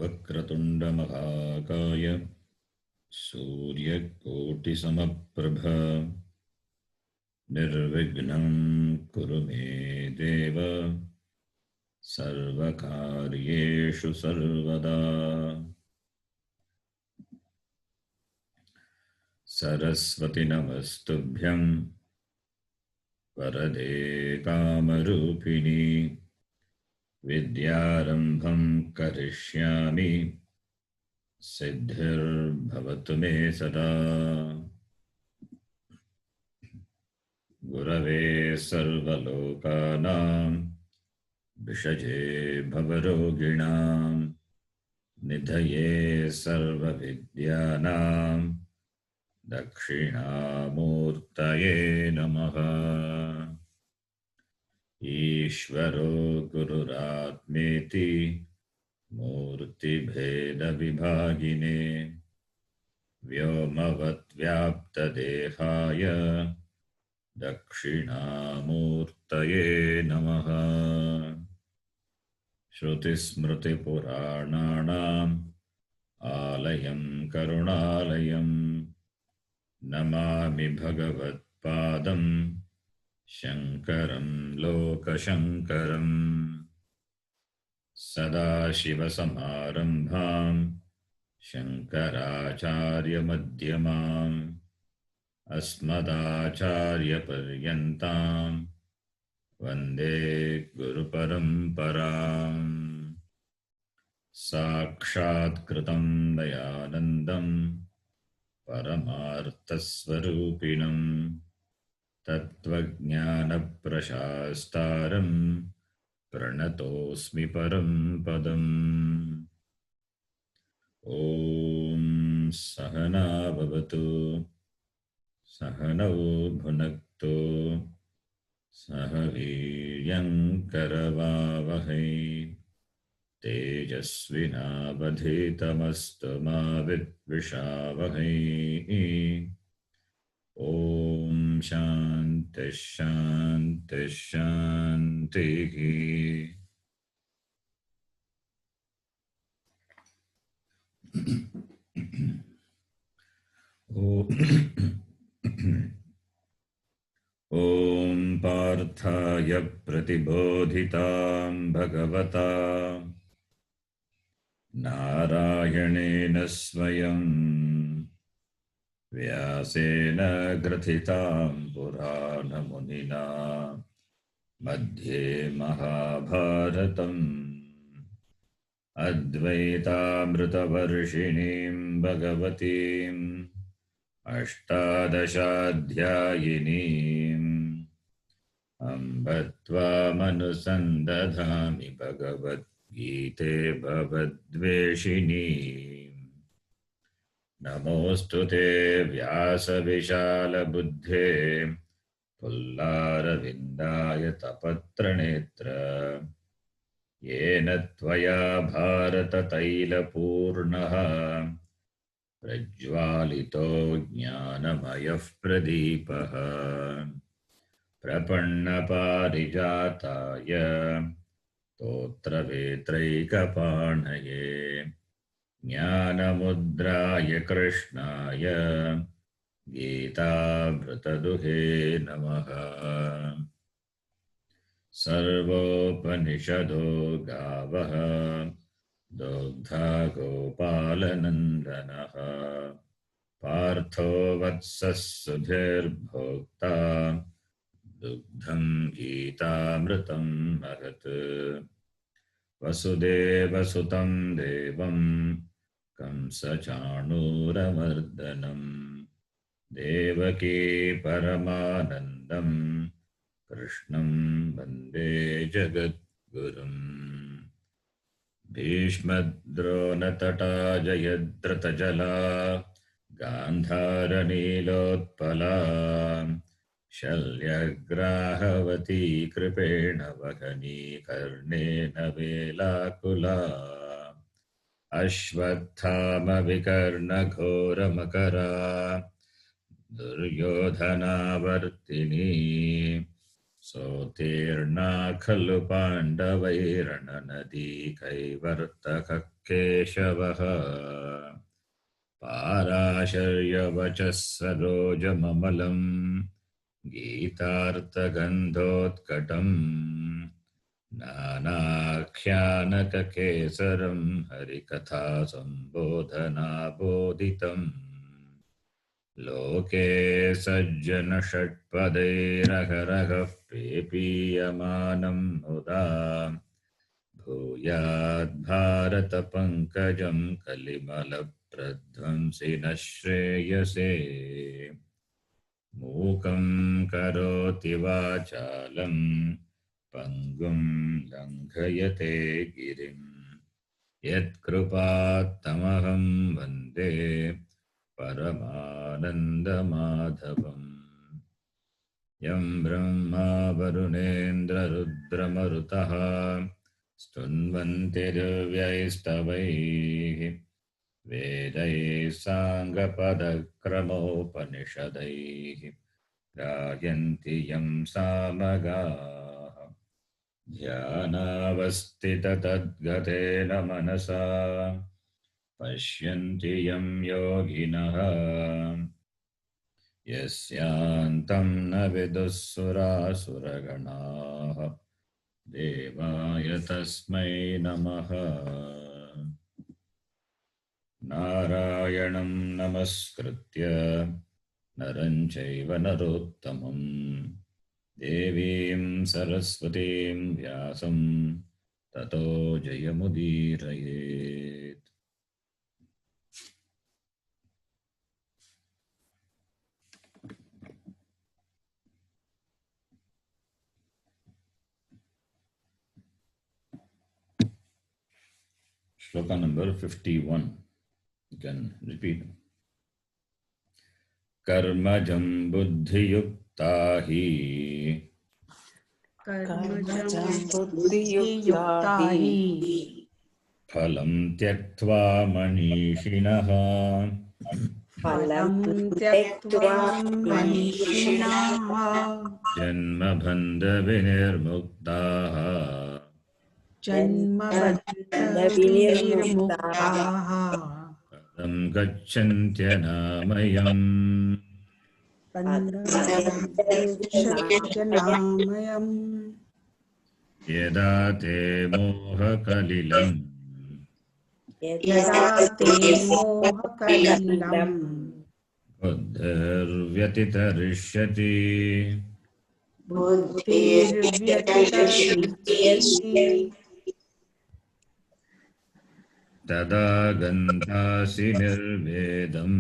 वक्रतुण्डमहाकाय सूर्यकोटिसमप्रभा निर्विघ्नं कुरु मे देव सर्वकार्येषु सर्वदा। सरस्वति नमस्तुभ्यं वरदे कामरूपिणी विद्यारम्भं करिष्यामि सिद्धिर्भवतु मे सदा। गुरवे सर्वलोकानां विषजे भवरोगिणां निधये सर्वविद्यानां दक्षिणामूर्तये नमः। ईश्वरो गुरुरात्मेति मूर्तिभेदविभागिने व्योमवद्व्याप्तदेहाय दक्षिणामूर्तये नमः। श्रुतिस्मृतिपुराणानाम् आलयं करुणालयं नमामि भगवत्पादं शङ्करं लोकशङ्करम्। सदाशिवसमारम्भां शङ्कराचार्यमध्यमाम् अस्मदाचार्यपर्यन्तां वन्दे गुरुपरम्पराम्। साक्षात्कृतं दयानन्दं परमार्थस्वरूपिणं तत्त्वज्ञानप्रशास्तारं प्रणतोऽस्मि परं पदम्। ॐ सहना भवतु सहनौ भुनक्तु सह वीर्यङ्करवावहै तेजस्विनावधीतमस्तु मा विद्विषावहै। ॐ शान्तिः शान्तिः शान्तिः। ॐ पार्थाय प्रतिबोधितां भगवता नारायणेन स्वयं व्यासेन ग्रथितां पुराणमुनिना मध्ये महाभारतम् अद्वैतामृतवर्षिणीं भगवतीम् अष्टादशाध्यायिनीम् अम्ब त्वामनुसन्दधामि भगवद्गीते भवद्वेषिणीम्। नमोऽस्तु ते व्यासविशालबुद्धे पुल्लारविन्दाय तपत्रनेत्र येन त्वया भारततैलपूर्णः प्रज्वालितो ज्ञानमयः प्रदीपः। प्रपन्नपारिजाताय स्तोत्रवेत्रैकपाणये ज्ञानमुद्राय कृष्णाय गीतामृतदुहे नमः। सर्वोपनिषदो गावः दुग्धा गोपालनन्दनः पार्थो वत्सः सुधीर्भोक्ता दुग्धं गीतामृतं महत्। वसुदेवसुतं देवं कंसचाणूरमर्दनं देवकी परमानन्दं कृष्णं वन्दे जगद्गुरुम्। भीष्मद्रोणतटा जयद्रथजला गान्धारनीलोत्पला शल्यग्राहवती कृपेण वहनी कर्णेन वेलाकुला अश्वत्थामविकर्णघोरमकरा दुर्योधनावर्तिनी सोत्तीर्णा खलु पाण्डवैर्णनदी कैवर्तकः Keshavaha Parasharyavachah Sarojamamalam Geetartha-gandhotkatam Nanakyanaka-kesaram Harikatha-sambodhana-bodhitam Loke sajjana-षट्पदैरहरहः प्रेपीयमानं मुदा भूयाद्भारतपङ्कजं कलिमलप्रध्वंसिनः श्रेयसे मूकं करोति वाचालं पङ्गुं लङ्घयते गिरिं यत्कृपात्तमहं वन्दे परमानन्दमाधवम् यं ब्रह्मा वरुणेन्द्ररुद्रमरुतः स्तुन्वन्ति दिव्यैस्तवैः वेदैः साङ्गपदक्रमोपनिषदैः गायन्ति यं सामगाः ध्यानावस्थिततद्गतेन मनसा पश्यन्ति यं योगिनः यस्यान्तं न विदुःसुरासुरगणाः देवाय तस्मै नमः नारायणं नमस्कृत्य नरं चैव नरोत्तमं देवीं सरस्वतीं व्यासं ततो जयमुदीरयेत्. Shloka number 51. You can repeat. Karmajam buddhiyukta hi कर्मजं बुद्धियुक्ता हि phalam tyaktva manishinaha फलं त्यक्त्वा मनीषिणः janma bandha vinirmuktaha जन्मबद्धविनिर्मुक्ताः padam gacchantyanāmayam पन्दगच्छत्यनामयम् yada te moha-kalilam यदा ते मोहकलिलम् buddhir-vyatitarishyati बुद्धिर्व्यतितरिष्यति tada gantasi nirvedam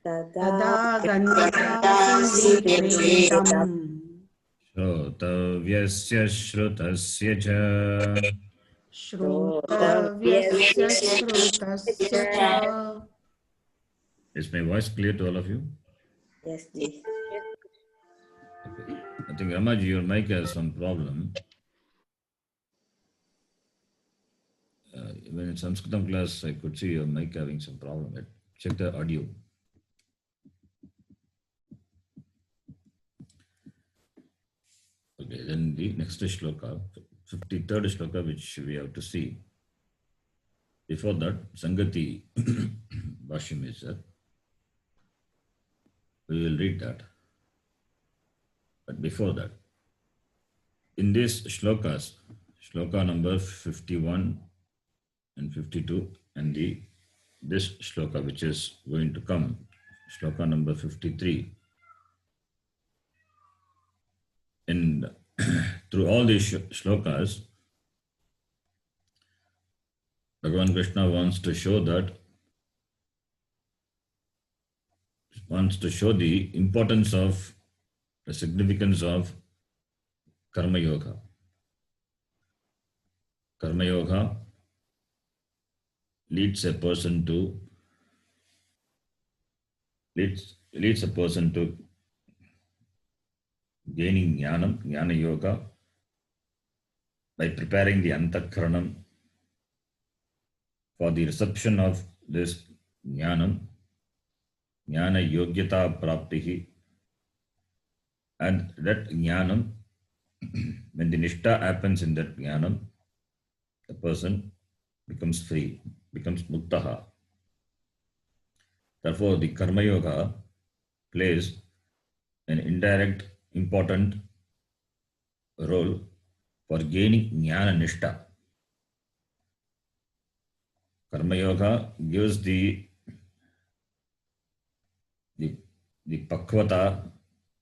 तदा गन्तासि निर्वेदम् shrotavyasya shrutasya cha श्रोतव्यस्य श्रुतस्य च. Is my voice clear to all of you? Yes, please. Okay. I think Ramaji, your mic has some problem. Even in Sanskritam class, I could see your mic having some problem. Check the audio. Okay, then the next shloka, 53rd shloka, which we have to see. Before that, Sangati Bhashyam is there. We will read that. But before that, in these shlokas, shloka number 51 and 52, and this shloka which is going to come, shloka number 53, and through all these shlokas, Bhagavan Krishna wants to show the importance of the significance of Karma Yoga. Karma Yoga leads a person to gaining jnana yoga, by preparing the antakaranam for the reception of this jnana yogyata praptihi, and that jnanam, when the nishtha happens in that jnanam, the person becomes free, becomes muktaha. Therefore, the Karma Yoga plays an indirect important role for gaining jnana nishta. Karma Yoga gives the, the pakvata,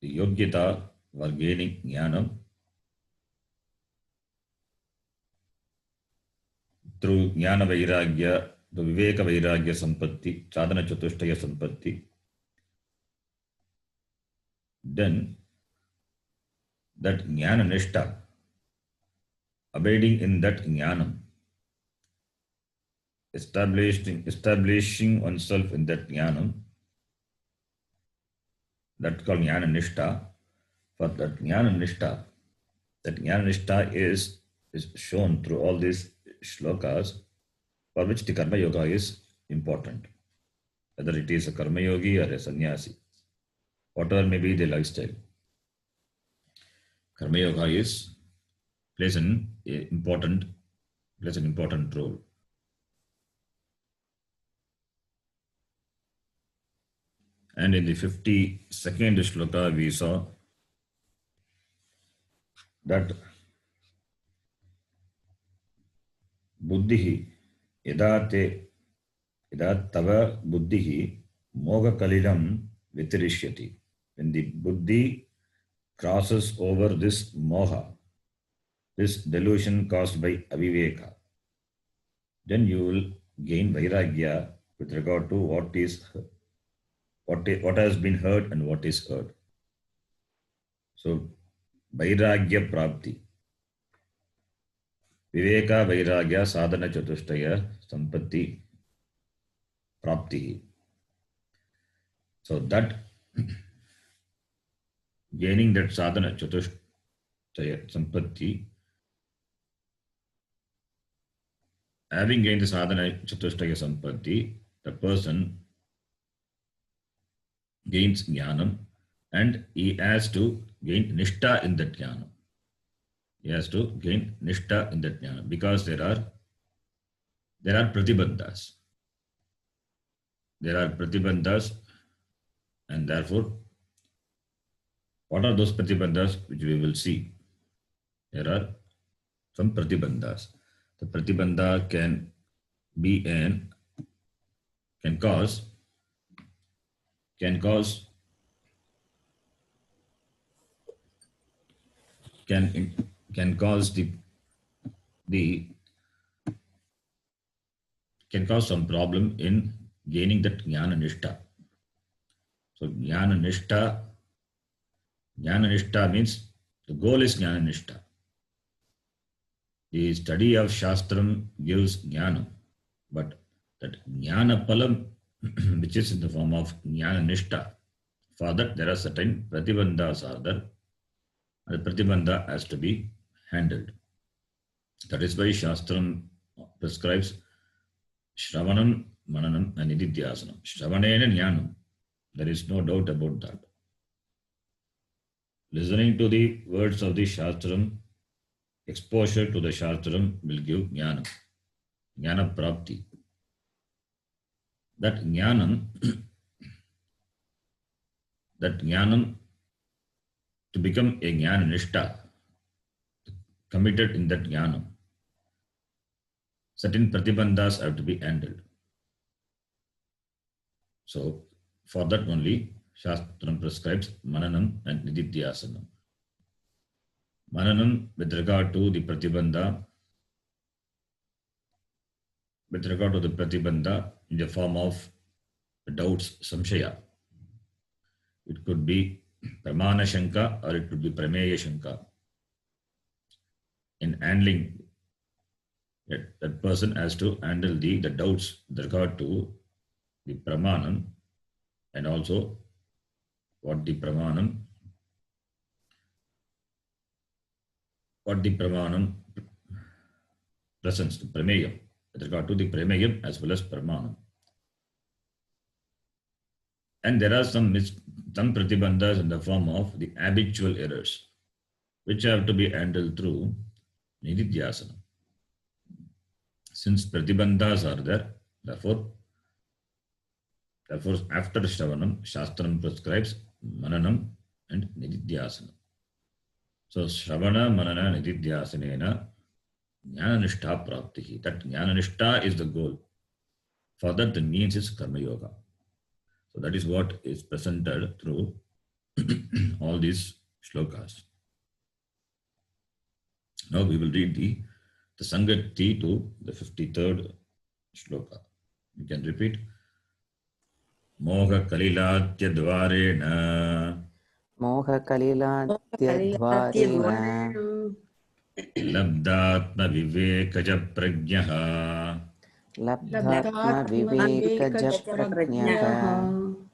the yogyata for gaining jnana through jnana vairagya, the viveka vairagya sampatti, sadhana chatushtaya sampatti. Then that jnana nishta, abiding in that jnanam, establishing oneself in that jnanam, that's called jnana nishta. For that jnana nishta is shown through all these shlokas, for which the karma yoga is important. Whether it is a karma yogi or a sannyasi, whatever may be the lifestyle, karma yoga plays an important role. And in the 52nd shloka, we saw that buddhihi yada tava buddhihi moga kalilam vitirishyati. When the buddhi crosses over this moha, this delusion caused by aviveka, then you will gain vairagya with regard to what has been heard and what is heard. So, vairagya prapti. Viveka vairagya sadhana chatushtaya sampatti prapti. So that gaining that sadhana chatushtaya sampatti, having gained the sadhana chatushtaya sampatti, the person gains jnanam and he has to gain nishta in that jnanam. He has to gain nishta in that jnana because there are pratibandhas. There are pratibandhas, and therefore, what are those pratibandhas which we will see? There are some pratibandhas. The pratibandha can cause some problem in gaining that jnana nishta. So jnana nishta means the goal is jnana nishta. The study of shastram gives jnana, but that jnana palam, which is in the form of jnana nishta, for that there are certain pratibandhas are there, and the pratibandha has to be handled. That is why shastram prescribes Shravanam, Mananam, and Nididhyasanam. Shravanena Jnanam. There is no doubt about that. Listening to the words of the Shastram, exposure to the Shastram will give Jnanam. Jnana Prapti. That Jnanam to become a Jnana Nishta, committed in that Jnanam, certain pratibandhas have to be handled. So, for that only, Shastram prescribes Mananam and Nididhyasanam. Mananam with regard to the pratibandha, in the form of doubts, samshaya. It could be pramana shanka or it could be prameya shanka. In handling, that person has to handle the doubts with regard to the pramanam and also what the pramanam presents, the prameyam, with regard to the prameyam as well as pramanam. And there are some pratibandhas in the form of the habitual errors, which have to be handled through nididhyasana. Since pratibandhas are there, therefore after Shravanam, Shastram prescribes Mananam and Nididhyasana. So Shravana, Manana, Nididhyasanena Jnananishta Praptihi. That Jnananishta is the goal. For that, the means is Karma Yoga. So that is what is presented through all these shlokas. Now we will read the Sangati to the 53rd shloka. You can repeat. Moha Kalilatya Dvarena Moha Kalilatya Labdatma Vivekaja Prajnaha Labdhatma Vivekaja Prajnaha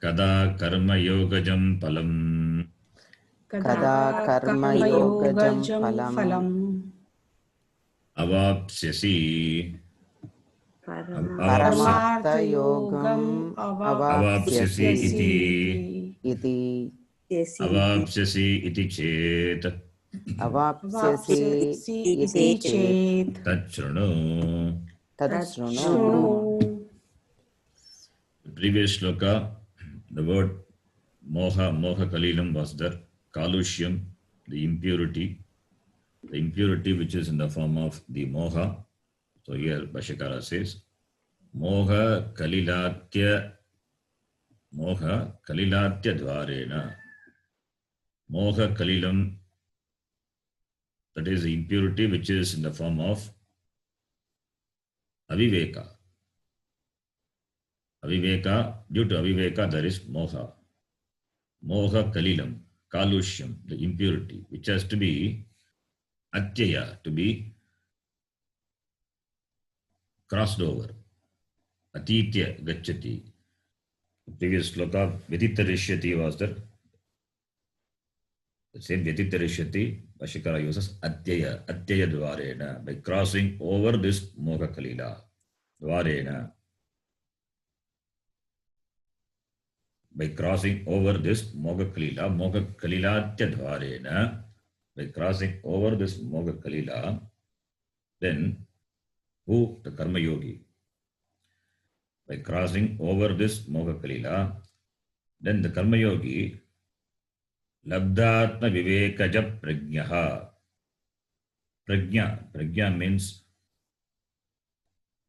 Kada Karma Yogajam Palam Kada Karma Yogajam Phalam Avapsyasi Paramartha Yogam Avapsyasi iti Avapsyasi iti chet Avapsyasi iti chet Tachrunu. Tatsrunu. The previous shloka, the word moha kalilam was there. Kalushyam, the impurity which is in the form of the moha. So here Bhashyakara says, moha kalilatya dvarena. Moha kalilam, that is the impurity which is in the form of aviveka. Aviveka, due to aviveka there is moha. Moha kalilam, kalushyam, the impurity, which has to be atyaya, to be crossed over. Atitya gacchati. The previous sloka, vyatitarishyati was there. The same vyatitarishyati, Bhashyakara uses atyaya dvarena, by crossing over this moha kalila. Dvarena. By crossing over this moha kalilatya dvarena, by crossing over this moha kalila, then who? The karma yogi. By crossing over this moha kalila, then the karma yogi labdatma vivekaja prajnaha. Prajna means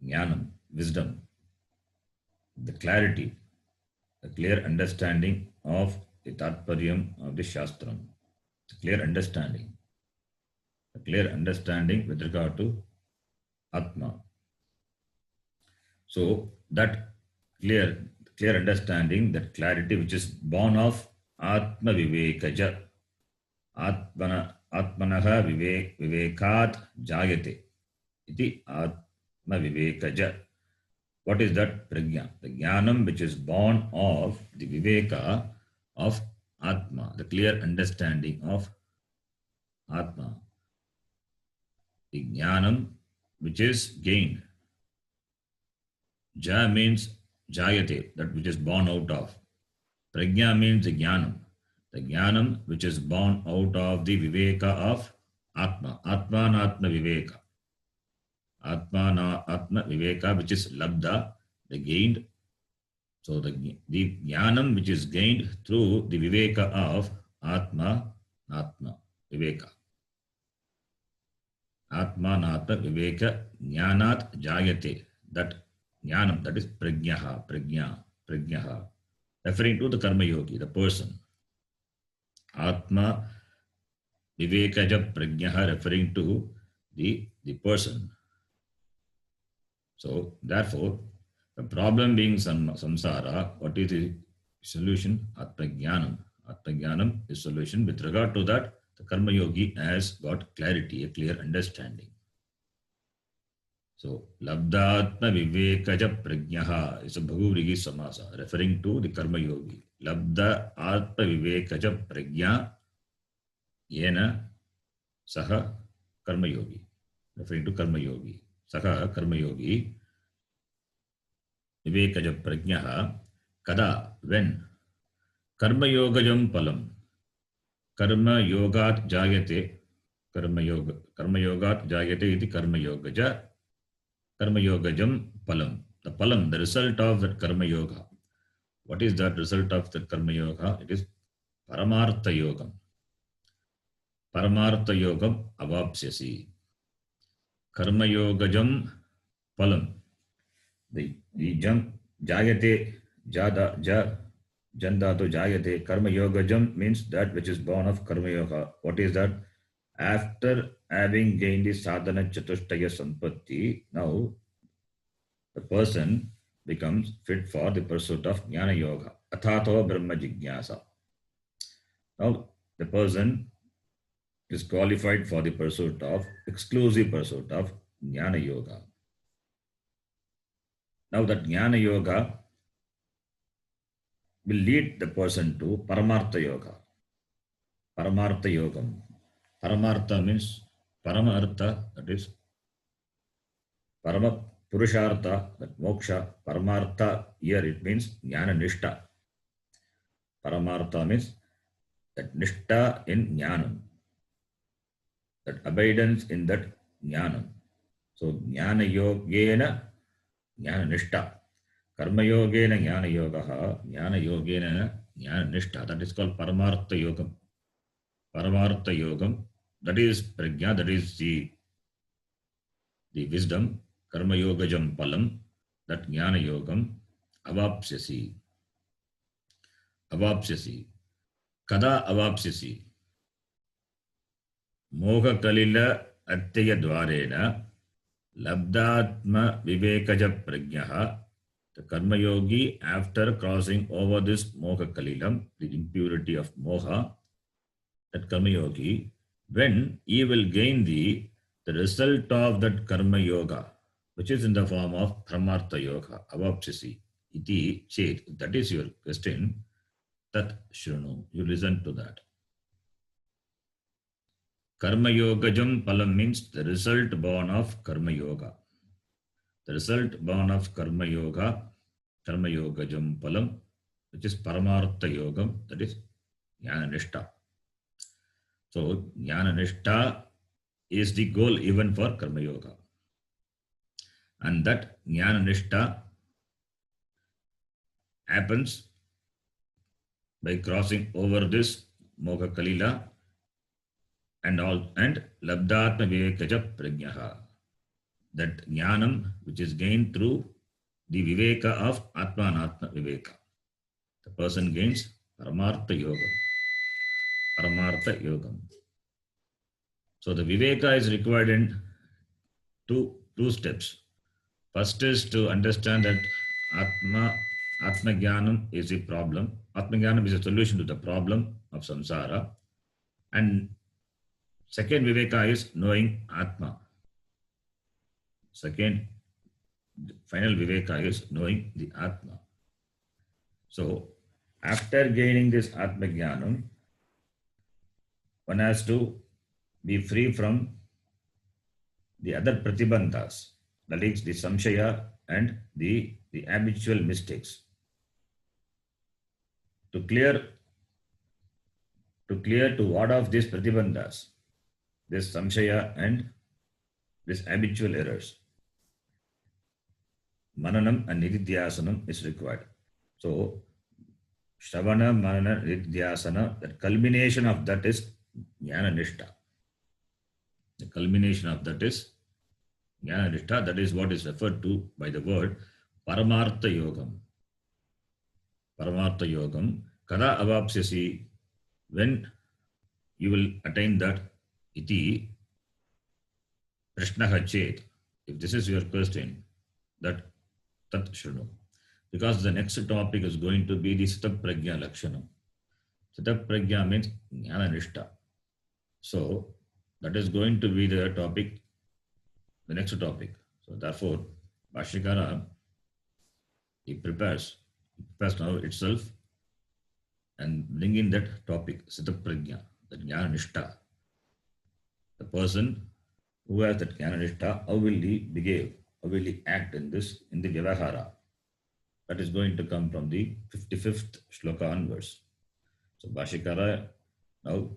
jnanam, wisdom, the clarity, a clear understanding of the tatparyam of the shastram. A clear understanding with regard to Atma. So that clear understanding, that clarity which is born of Atma Vivekaja, Atmanaha Vivekat Jayate, iti Atma Vivekaja. What is that? Prajna, the jnanam which is born of the viveka of Atma, the clear understanding of Atma. The jnanam which is gained. Ja means jayate, that which is born out of. Prajna means the jnanam which is born out of the viveka of Atma. Atmanatma viveka. Atma viveka, which is labda, the gained. So the jnanam which is gained through the viveka of Atma viveka. Atmanatma viveka jnanat jayate. That jnanam, that is prajnaha, referring to the karma yogi, the person. Atma vivekaja prajnaha, referring to the person. So therefore, the problem being samsara, what is the solution? Atmajnanam. Atmajnanam is solution. With regard to that, the karma yogi has got clarity, a clear understanding. So labdatma vivekaja prajnaha is a bhaguvrigi samasa, referring to the karma yogi. Labda atma vivekaja prajna yena saha karma yogi, referring to karma yogi. Saha karma yogi vivekaja prajnaha kada, when karma yogajam palam, karma yogat jayate, karma yogat jayate iti karma yogaja Karma Yogajam Palam. The Palam, the result of that Karma Yoga. What is that result of that Karma Yoga? It is Paramartha Yogam. Paramartha Yogam Avapsyasi. Karma Yogajam Palam. The jam Jayate Jada Ja Jandatu Jayate. Karma Yogajam means that which is born of Karma Yoga. What is that? After having gained the sadhana chatushtaya sampatti, now the person becomes fit for the pursuit of jnana yoga. Athato brahma jigyasa. Now the person is qualified for the pursuit of, exclusive pursuit of jnana yoga. Now that jnana yoga will lead the person to paramartha yoga. Paramartha yogam. Paramartha means paramartha, that is Parama Purushartha, that moksha. Paramartha, here it means jnana nishta. Paramartha means that nishta in jnanam, that abidance in that jnanam. So jnana yogena jnana nishta. Karma yogena jnana yogaha, jnana yogena jnana nishta. That is called Paramartha yogam. Paramartha yogam, that is prajna, that is the wisdom. Karma yogajam palam, that jnana yogam avapsyasi. Avapsyasi. Kada avapsyasi? Moha kalila attaya dvarena labdatma vivekaja prajnaha. The karma yogi, after crossing over this moha kalilam, the impurity of moha, that karma yogi, when he will gain the result of that karma yoga, which is in the form of paramartha yoga, avapsyasi, iti chet. That is your question. Tat shrunu. You listen to that. Karma yogajam palam means the result born of karma yoga. The result born of karma yoga, karma yogajam palam, which is paramartha yogam, that is jnana nishta. So jnana nishta is the goal even for karma yoga. And that jnana nishta happens by crossing over this moha kalila and labdatma vivekaja prajnaha. That jnanam which is gained through the viveka of atma anatma viveka. The person gains paramartha yogam. Paramartha yogam. So the viveka is required in two steps. First is to understand that Atma Jnanam is a problem. Atma Jnanam is a solution to the problem of samsara. And second Viveka is knowing Atma. Second, final Viveka is knowing the Atma. So, after gaining this Atma Jnanam, one has to be free from the other pratibandhas, that is the samshaya and the habitual mistakes. To clear to ward off these pratibandhas, this samshaya and this habitual errors, mananam and nididhyasanam is required. So, Shravana, Manana, Nididhyasana, the culmination of that is Jnana Nishta. The culmination of that is Jnana Nishta. That is what is referred to by the word Paramartha Yogam. Paramartha Yogam. Kada avapsyasi, when you will attain that iti prashnaha chet. If this is your question, that tat shrunu. Because the next topic is going to be the Sthita Prajna Lakshanam. Sthita Prajna means Jnana Nishta. So, that is going to be the topic, the next topic. So, therefore, Bhashyakara, he prepares now itself and bring in that topic, Sthita Prajna, that Jnana Nishta. The person who has that Jnana Nishta, how will he behave, how will he act in the Vyavahara? That is going to come from the 55th Shloka onwards. So Bhashyakara now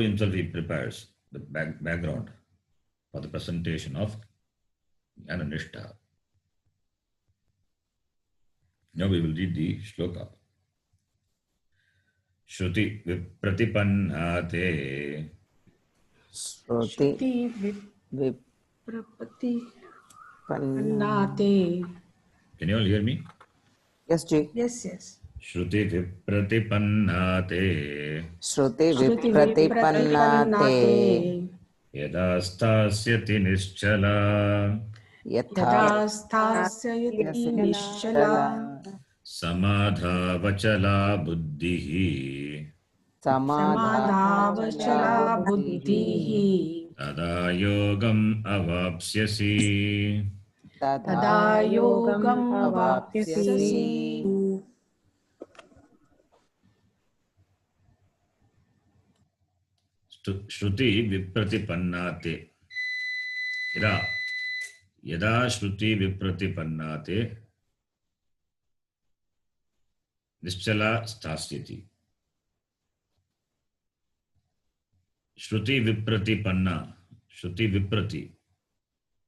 himself he prepares the background for the presentation of Jnana Nishtha. Now we will read the shloka. Shruti Vipratipannate. Shruti Shruti viprapati Vipanna. annate. Can you all hear me? Yes, Ji. Yes, yes. Shruti Vipratipannate. Shruti Shruti Vipratipannate. vipratipanate. Yada stasyati nischala. Yatha Yada sthasayati nishala. Yasinishchala. Samadhavachala buddhihi. Samadhavachala Samadhavachala buddhihi. buddhihi. Tada yogam avapsyasi. Tadha Tada yogam yogam avapsyasi. avapsyasi. Shruti Vipratipannate. Yada Shruti Vipratipannate. Nischala Stasyati. Shruti Vipratipanna. Shruti Viprati.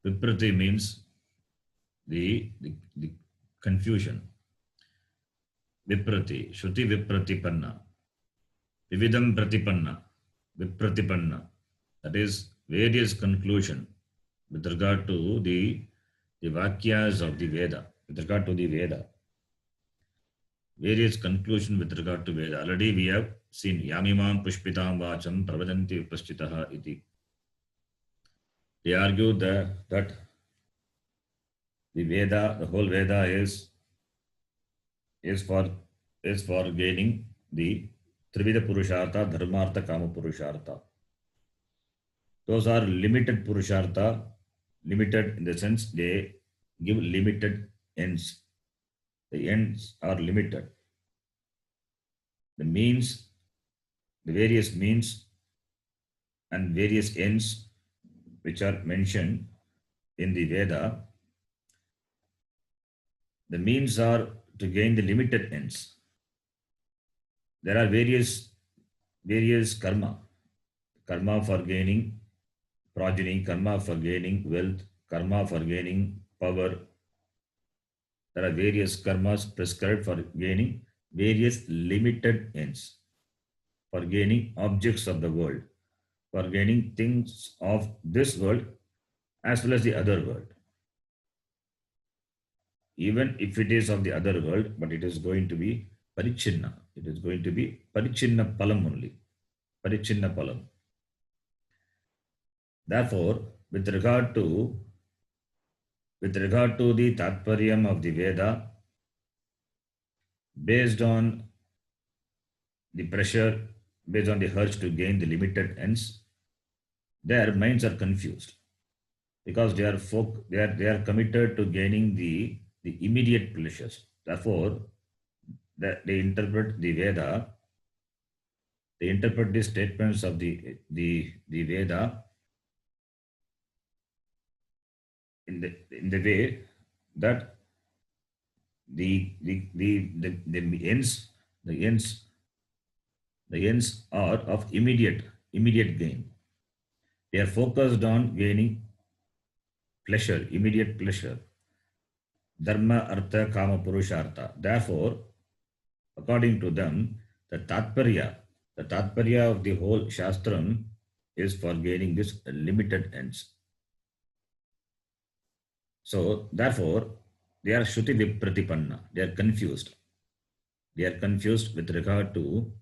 Viprati means the confusion. Viprati. Shruti Vipratipanna. Vividam Pratipanna. Vipratipanna. That is various conclusion with regard to the Vakyas of the Veda. With regard to the Veda. Various conclusion with regard to Veda. Already we have seen Yamimam Pushpitam Vacham Pravadanti Upasthitaha iti. They argue that the Veda, the whole Veda is for gaining the Trivida Purushartha, Dharmartha, Kama Purushartha. Those are limited Purushartha, limited in the sense they give limited ends. The ends are limited. The means, the various means and various ends which are mentioned in the Veda, the means are to gain the limited ends. There are various karma for gaining progeny, karma for gaining wealth, karma for gaining power. There are various karmas prescribed for gaining various limited ends, for gaining objects of the world, for gaining things of this world as well as the other world. Even if it is of the other world, but it is going to be parichinna. It is going to be parichinna palam only. Parichinna palam. Therefore, with regard to the Tatparyam of the Veda, based on the pressure, based on the urge to gain the limited ends, their minds are confused because they are committed to gaining the immediate pleasures. Therefore, they interpret the Veda, they interpret the statements of the Veda in the way that the ends are of immediate gain. They are focused on gaining pleasure, immediate pleasure. Dharma, Artha, Kama, Purushartha. Therefore, according to them, the Tatparya of the whole Shastram is for gaining this limited ends. So, therefore, they are Shruti Vipratipanna. They are confused. They are confused with regard to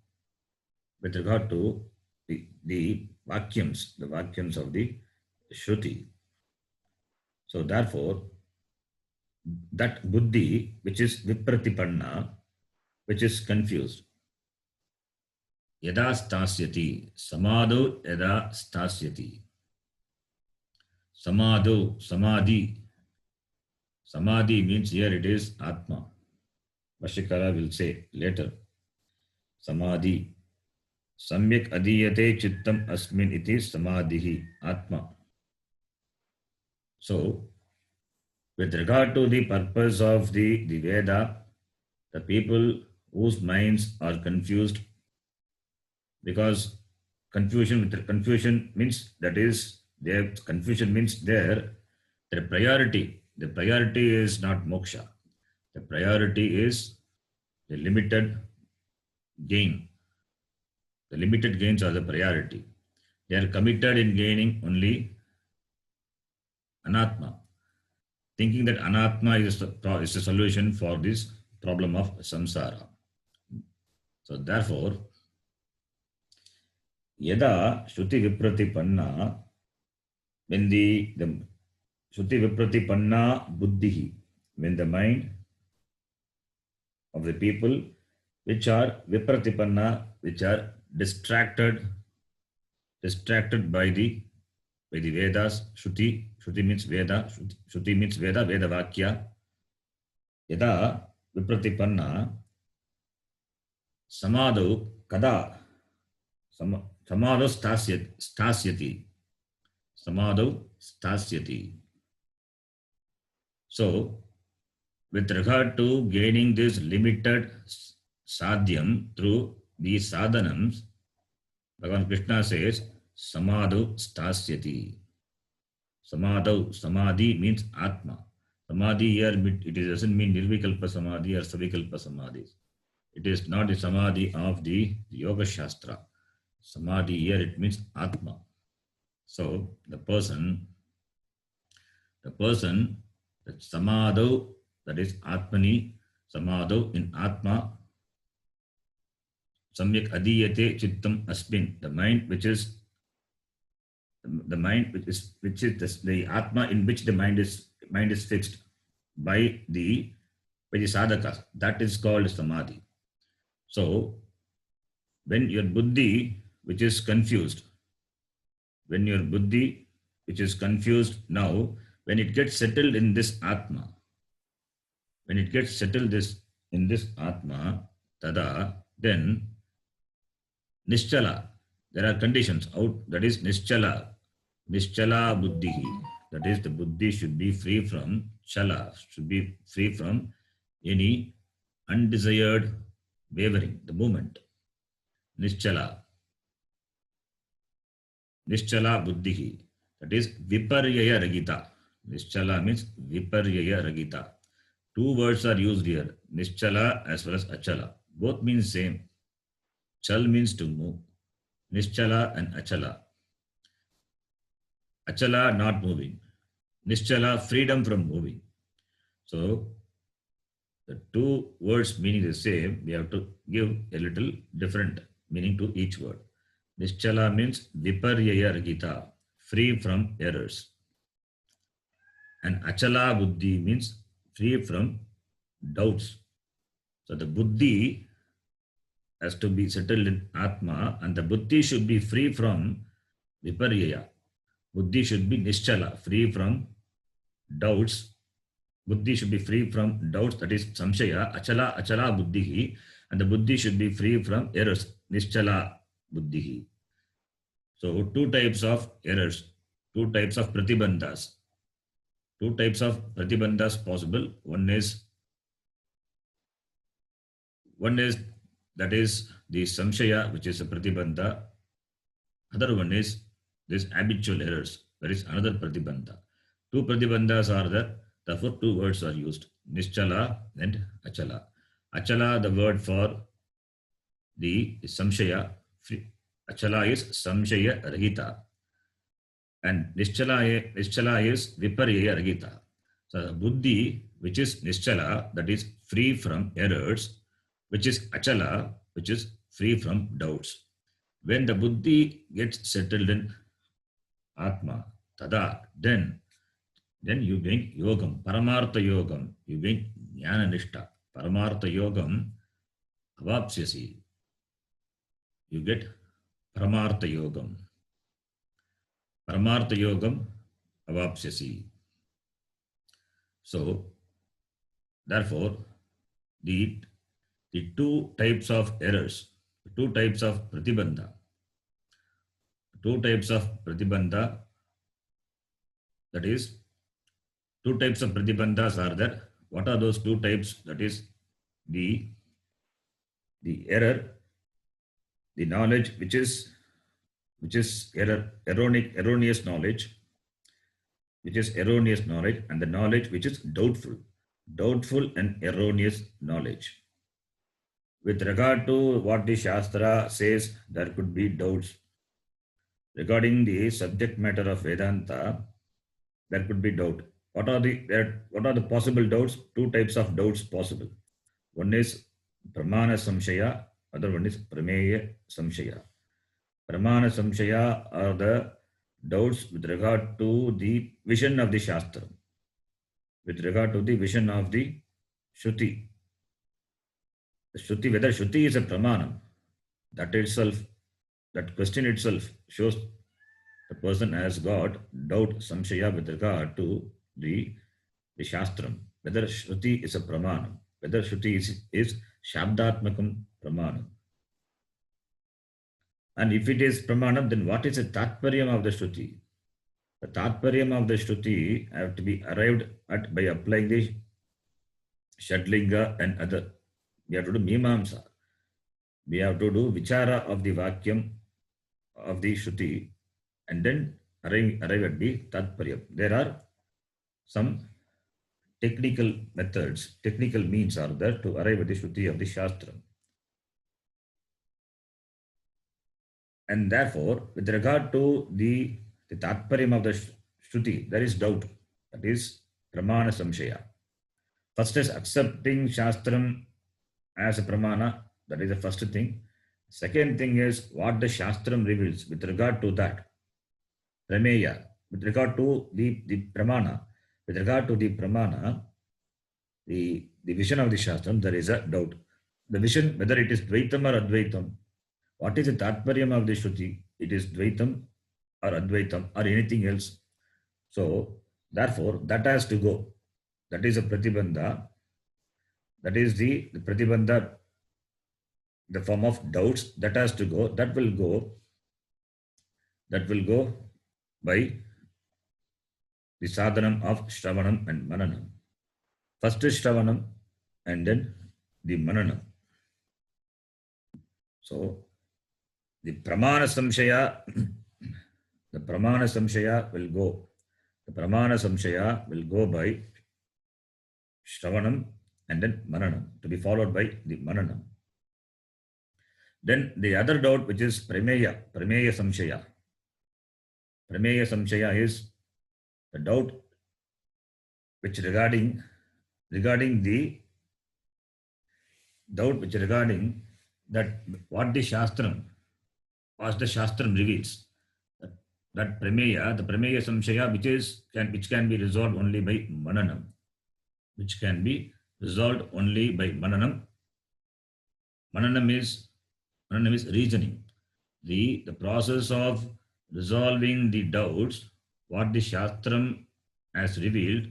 the vakyams of the Shruti. So, therefore, that buddhi, which is Vipratipanna, which is confused, yada stasyati, samadho yada stasyati. Samadhi means here it is Atma. Vashikara will say later. Samadhi. Samyak adiyate chittam asmin iti samadhihi. Atma. So, with regard to the purpose of the Veda, the people whose minds are confused, because confusion means there The priority is not moksha. The priority is the limited gain. The limited gains are the priority. They are committed in gaining only anatma, thinking that anatma is the solution for this problem of samsara. So therefore, yada shruti vipratipanna, when the shruti vipratipanna buddhihi, when the mind of the people which are vipratipanna, which are distracted by the Vedas, Shruti means Veda, Shruti means Veda, Veda Vakya. Yada vipratipanna samadhu kada samadhu stasyati. Samadhu stasyati. So, with regard to gaining this limited sadhyam through these sadhanams, Bhagavan Krishna says, samadhu stasyati. Samadhi means Atma. Samadhi here, it doesn't mean Nirvikalpa Samadhi or Savikalpa Samadhi. It is not the Samadhi of the Yoga Shastra. Samadhi here, it means Atma. So, the person, that Samadhu, that is Atmani, Samadhu in Atma, Samyak Adiyate Chittam Asmin, the mind which is the Atma in which the mind is fixed by the sadhaka. That is called Samadhi. So, when your buddhi, which is confused, now, when it gets settled in this Atma, in this Atma, tada, then Nischala, there are conditions out, that is Nischala buddhi, that is the buddhi should be free from chala, should be free from any undesired wavering, the movement. Nischala buddhi, that is viparyaya ragita. Nischala means viparyaya ragita. Two words are used here, Nischala as well as achala. Both mean same. Chal means to move. Nischala and achala. Achala, not moving. Nischala, freedom from moving. So, the two words meaning the same, we have to give a little different meaning to each word. Nischala means viparyaya ragita, free from errors. And achala buddhi means free from doubts. So the buddhi has to be settled in Atma, and the buddhi should be free from viparyaya. Buddhi should be nischala, free from doubts. Buddhi should be free from doubts, that is samshaya, achala buddhihi, and the buddhi should be free from errors, nischala buddhihi. So two types of errors, two types of pratibandhas. Two types of pratibandhas possible. One is that is the samshaya, which is a pratibandha. Other one is this habitual errors. There is another pratibandha. Two pratibandhas are there. Therefore, two words are used, nischala and achala. Achala, the word for the samshaya. Achala is samshaya rahita. And nischala is viparyaya ragita. So buddhi, which is nischala, that is free from errors, which is achala, which is free from doubts. When the buddhi gets settled in Atma, tada, then you gain yogam, paramartha yogam, you gain jnana nishta. Paramartha yogam avapsyasi. You get paramartha yogam. Paramartha yogam avapsyasi. So, therefore, the two types of errors, two types of pratibandha, that is, two types of pratibandhas are there. What are those two types? That is the error, the knowledge which is erroneous knowledge, which is erroneous knowledge, and the knowledge which is doubtful. Doubtful and erroneous knowledge. With regard to what the Shastra says, there could be doubts. Regarding the subject matter of Vedanta, there could be doubt. What are the possible doubts? Two types of doubts possible. One is Pramana Samshaya, other one is Prameya Samshaya. Pramana Samshaya are the doubts with regard to the vision of the Shastra, with regard to the vision of the Shruti. The Shruti, whether Shruti is a Pramanam, that itself, that question itself shows the person has got doubt, Samshaya, with regard to the Shastram, whether Shruti is a Pramanam, whether Shruti is Shabdatmakam Pramanam. And if it is Pramanam, then what is the Tatparyam of the Shruti? The Tatparyam of the Shruti have to be arrived at by applying the Shadlinga and other. We have to do Mimamsa. We have to do Vichara of the Vakyam of the Shruti and then arrive at the Tatparyam. There are some technical methods, technical means are there to arrive at the Shruti of the Shastra. And therefore, with regard to the Tatparyam of the Shruti, there is doubt. That is Pramana Samshaya. First is accepting Shastram as a Pramana. That is the first thing. Second thing is what the Shastram reveals with regard to that. Prameya. With regard to the Pramana. With regard to the Pramana, the vision of the Shastram, there is a doubt. The vision, whether it is Dvaitam or Advaitam. What is the Tatparyam of the Shruti? It is Dvaitam or Advaitam or anything else. So, therefore, that has to go. That is a Pratibandha. That is the Pratibandha, the form of doubts that has to go. That will go by the sadhanam of Shravanam and Mananam. First is Shravanam and then the Mananam. So, the Pramana Samshaya will go. The Pramana Samshaya will go by Shravanam and then Mananam, to be followed by the Mananam. Then the other doubt, which is Prameya Samshaya. Prameya Samshaya is the doubt which regarding the doubt which regarding that what the Shastram reveals. That Prameya, the Prameya Samshaya, which can be resolved only by Mananam. Which can be resolved only by Mananam. Mananam is reasoning. The process of resolving the doubts, what the Shastram has revealed,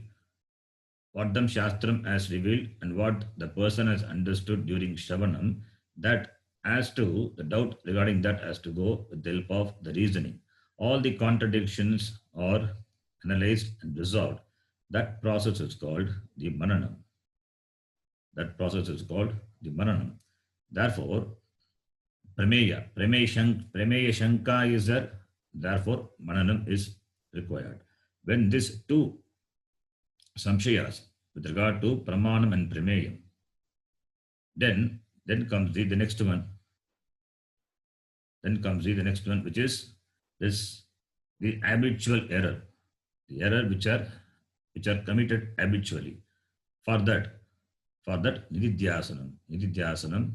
and what the person has understood during Shravanam, that the doubt regarding that has to go with the help of the reasoning. All the contradictions are analyzed and resolved. That process is called the Mananam. Therefore, Prameya Shanka is there. Therefore, Mananam is required. When these two Samshayas with regard to Pramanam and Prameyam, then comes the next one. Which is the habitual error. The error which are committed habitually. For that Nididhyasanam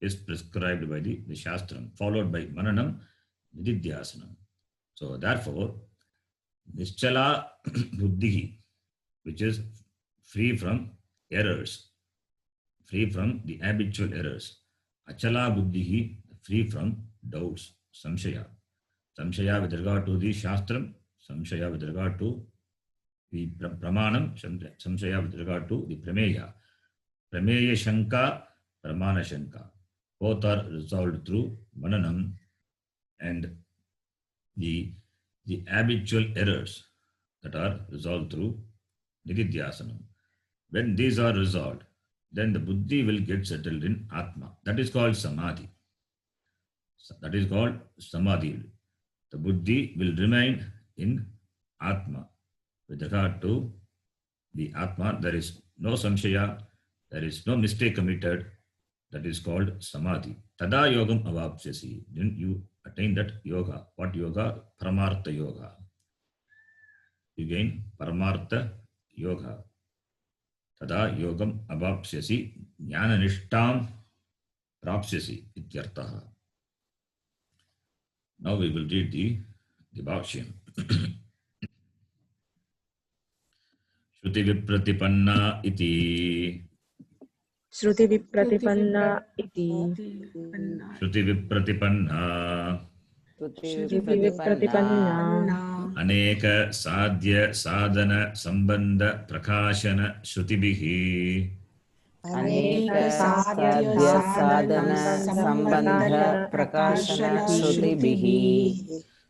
is prescribed by the Shastram, followed by Mananam, Nididhyasanam. So therefore, Nischala Buddhi, which is free from errors, free from the habitual errors. Achala Buddhi, free from doubts, Samshaya. Samshaya with regard to the Shastram, Samshaya with regard to the Pramanam, Samshaya with regard to the Prameya. Prameya Shanka, Pramana Shanka. Both are resolved through Mananam, and the habitual errors that are resolved through Nididhyasanam. When these are resolved, then the Buddhi will get settled in Atma. That is called Samadhi. The Buddhi will remain in Atma with regard to the Atma, there is no samshaya, there is no mistake committed. That is called samadhi. Tada yogam avapsyasi. Then you attain that yoga. What yoga? Paramartha yoga. You gain Paramartha yoga. Tada yogam avapsyasi jnana nishtam prapsyasi ityartaha. Now we will read the Bhashyam. Shruti vipratipanna iti. Shruti Vipratipanna iti. Shruti vipratipanna. Shruti Shruti Vipratipanna. Aneka sadhya sadhana sambandha prakashana shrutibihi. Aneka sadhya sadhana sambandha prakashana shrutibihi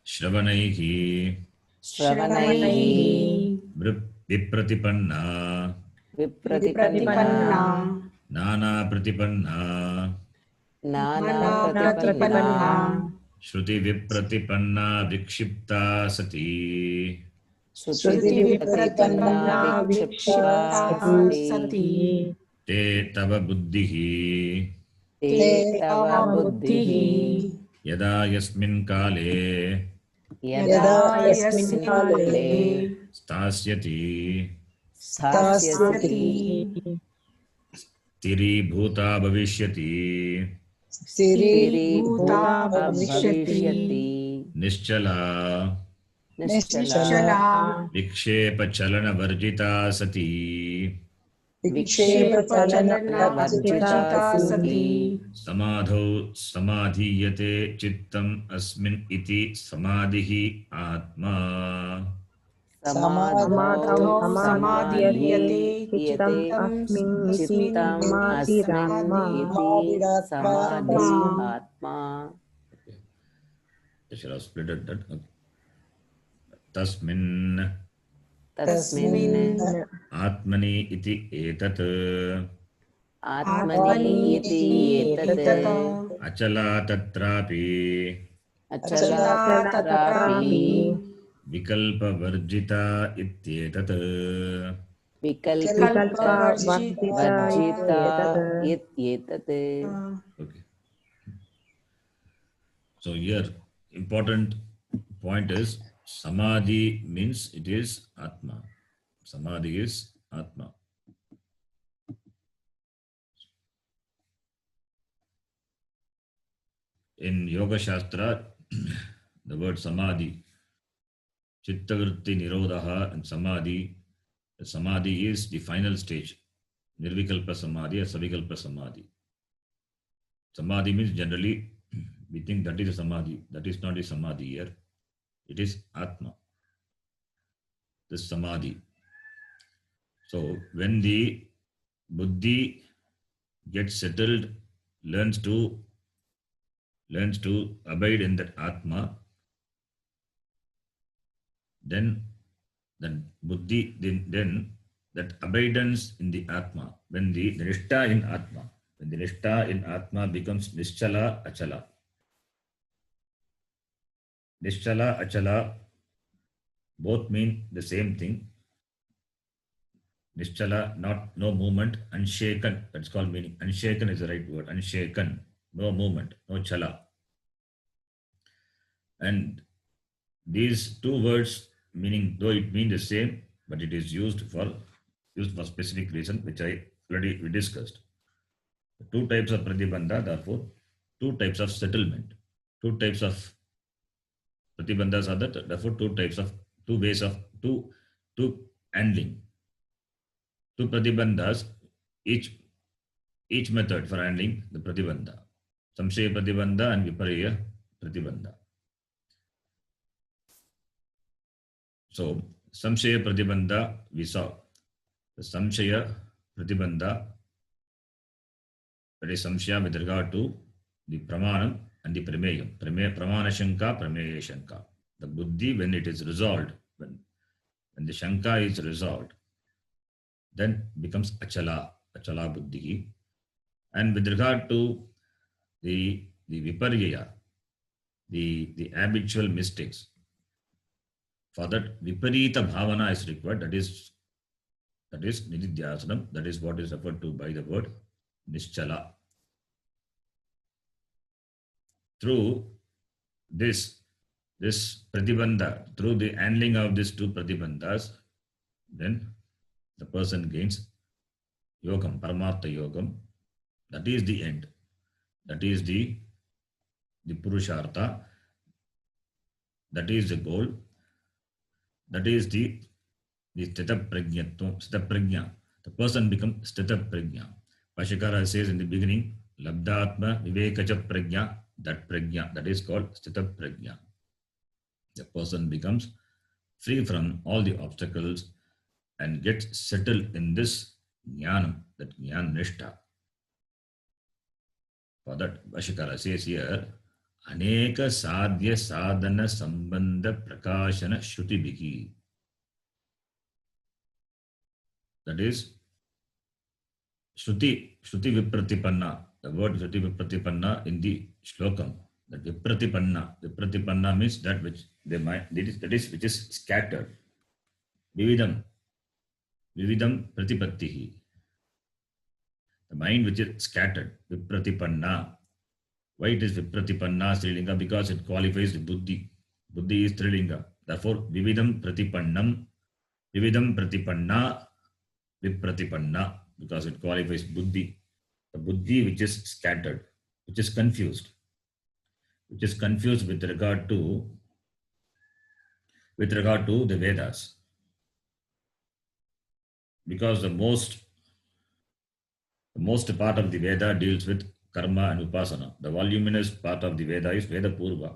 Shravanaihi. Shravanaihi Vipratipanna. Vipratipanna Nana pratipanna. Nana Nana Pratipanna Shruti vipratipanna vikshipta sati. Shruti Vipratipanna vikshipta sati Te tava buddhihi. Te tava buddhihi Yada yasmin kale. Yada Yasmin kale Stasyati. Sthasyati Tiri bhuta bhavishyati. Tiri Bhuta bhuta Bhavishyati bhavishyati Nischala. Nischala Vikshepa chalana varjita sati. Vikshepa chalana Varjita varjita Sati sati Samadhau samadhiyate chittam asmin iti samadhihi atma. Samadhau Samadhau Samadhiyate samadhiyate Chittam Asmin iti Chittam asmin Samadhiratma. iti samadhi atma. Okay. I should have split it that. Okay. Tasmin Tasmin atmani iti etat atmani iti etat achala tatrapi achala tatrapi vikalpa varjita ityetat. vikalpa Vikalpa Varjita varjita Ityetat. ityetat. Okay. So here important point is samadhi means it is atma. Samadhi is atma. In Yoga Shastra, the word samadhi, chittavritti nirodha and samadhi, the samadhi is the final stage. Nirvikalpa samadhi or savikalpa samadhi. Samadhi means generally we think that is a samadhi. That is not a samadhi here. It is atma. This samadhi. So when the buddhi gets settled, learns to abide in that atma, then that buddhi, then that abidance in the atma, when the nishtha in atma, when the nishtha in atma becomes nischala achala. Nischala achala both mean the same thing. Nischala, not no movement, unshaken. That's called meaning. Unshaken is the right word. Unshaken, no movement, no chala. And these two words, meaning though it mean the same, but it is used for specific reason, which we discussed. Two types of pratibandha, therefore, two types of settlement. Two types of pratibandhas are that, therefore, two ways of two handling. Two pratibandhas, each method for handling the pratibandha. Samshaya pratibandha and viparya pratibandha. So, samshaya pratibandha we saw. The samshaya pratibandha, that is samshaya with regard to the pramanam and the prameyam. Pramana shanka, prameya shanka. The buddhi, when it is resolved, when the shanka is resolved, then becomes achala buddhi. And with regard to the viparya, the habitual mistakes, For that, viparita bhavana is required. That is nididhyasanam. That is what is referred to by the word nischala. Through this pratibandha, through the handling of these two pratibandhas, then the person gains yogam, paramartha yogam. That is the end. That is the purushartha. That is the goal. That is the sthita prajna. The person becomes sthita prajna. Bhashyakara says in the beginning, labdhatma vivekacha prajna. That prajna, that is called sthita prajna. The person becomes free from all the obstacles and gets settled in this jnanam, that jnana nishta. For that, Bhashyakara says here, aneka sadhya sadhana sambandha prakashana shrutibhiki. That is Shruti Vipratipanna. The word Shruti Vipratipanna in the Shlokam. That Vipratipanna means that which which is scattered. Vividam Pratipattihi. The mind which is scattered. Vipratipanna. Why it is Vipratipanna Strilinga? Because it qualifies the Buddhi. Buddhi is Strilinga. Therefore, Vividam Pratipannam. Vividam Pratipanna. Vipratipanna. Because it qualifies Buddhi. The Buddhi which is scattered, which is confused with regard to the Vedas. Because the most part of the Veda deals with karma and upasana. The voluminous part of the Veda is Veda Purva.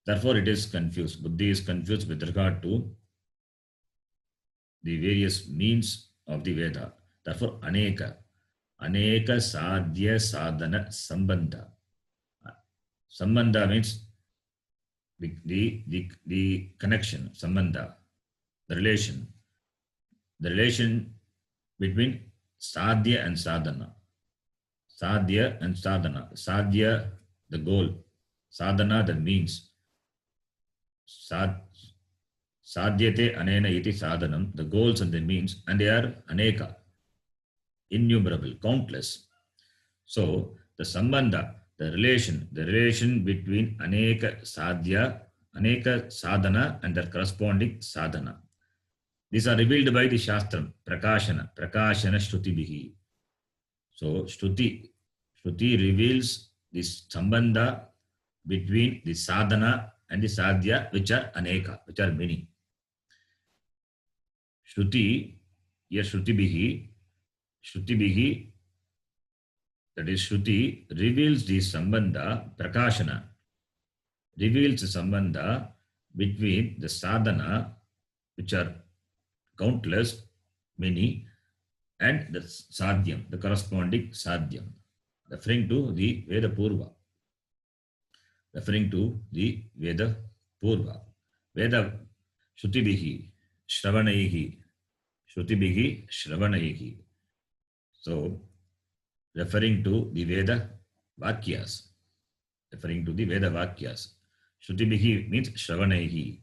Therefore, it is confused. Buddhi is confused with regard to the various means of the Veda. Therefore, aneka sadhya sadhana sambandha. Sambandha means the connection, sambandha, the relation between sadhya and sadhana. Sadhya and sadhana. Sadhya, the goal. Sadhana, the means. Sadhyate anena iti sadhanam, the goals and the means, and they are aneka, innumerable, countless. So the sambandha, the relation between aneka sadhana and their corresponding sadhana. These are revealed by the Shastram, prakashana shrutibhihi. So Shruti reveals this sambandha between the sadhana and the sadhya, which are aneka, which are many. Shruti, yes, Shrutibhihi, that is Shruti, reveals the sambandha, prakashana, reveals the sambandha between the sadhana, which are countless, many, and the sadhyam, the corresponding sadhyam, referring to the Veda Purva. Veda Shrutibhihi, Shravanaihi. So, referring to the Veda Vakyas. Shrutibhihi means Shravanaihi.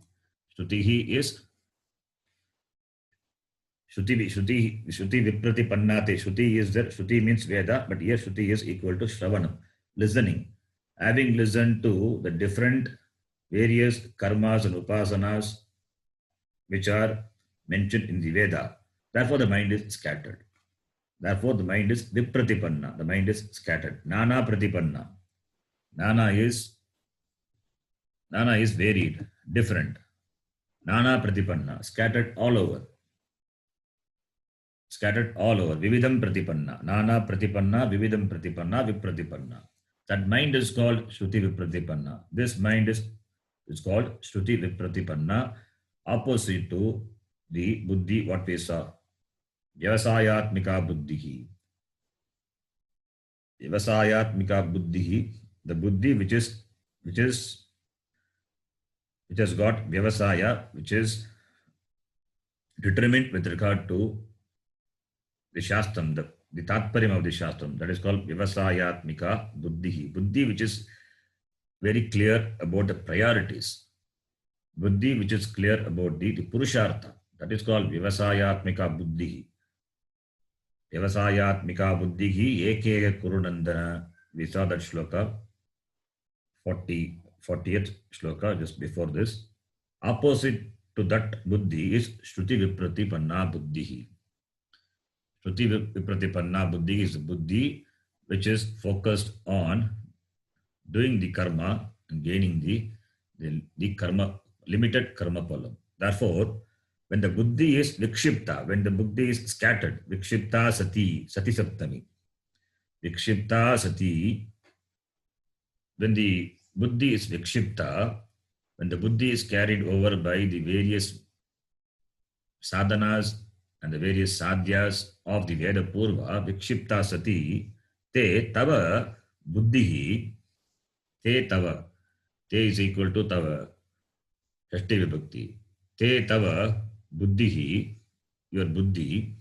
Shrutihi is Shruti Vipratipannate. Shruti is there. Shruti means Veda, but here Shruti is equal to Shravanam, listening. Having listened to the different various karmas and upasanas which are mentioned in the Veda, therefore the mind is scattered. Therefore the mind is vipratipanna. The mind is scattered. Nana pratipanna. Nana is varied, different. Nana pratipanna, scattered all over. Vividam pratipanna. Nana pratipanna, vividam pratipanna, vipratipanna. That mind is called Shruti Vipratipanna. This mind is called Shruti Vipratipanna, opposite to the Buddhi, what we saw. Vyavasayatmika Buddhihi. The Buddhi which has got Vyavasaya, which is determined with regard to the Shastram, the Tatparyam of the Shastram, that is called Vyavasayatmika Buddhihi. Buddhi which is very clear about the priorities. buddhi which is clear about the Purushartha. That is called Vyavasayatmika Buddhi. Vyavasayatmika Buddhi Ekega Kurunandana. We saw that shloka, 40th shloka, just before this. Opposite to that buddhi is Shruti Vipratipanna Buddhi. Shruti Vipratipanna Buddhi is the buddhi which is focused on doing the karma and gaining the karma, limited karma phalam. Therefore, when the buddhi is vikshipta, when the buddhi is scattered, vikshipta sati, sati saptami, vikshipta sati, when the buddhi is vikshipta, when the buddhi is carried over by the various sadhanas and the various sadhyas of the Veda Purva, vikshipta sati, te tava buddhi, te tava, te is equal to tava, Shashti Vibhakti, te tava buddhi, your buddhi,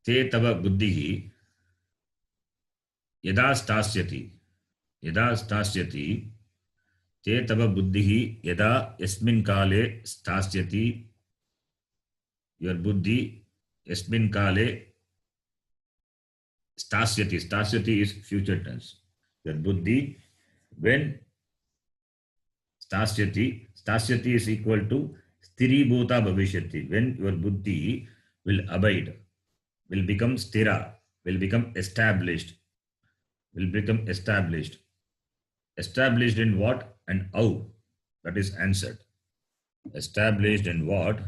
te tava buddhi, yada stasyati, te tava buddhi, yada yasmin kale stasyati, your buddhi, yasmin kale stasyati, stasyati is future tense. Your buddhi, when stasyati, stasyati is equal to stiri bhuta bhavishyati, when your buddhi will abide, will become stira, will become established, established in what and how, that is answered. Established in what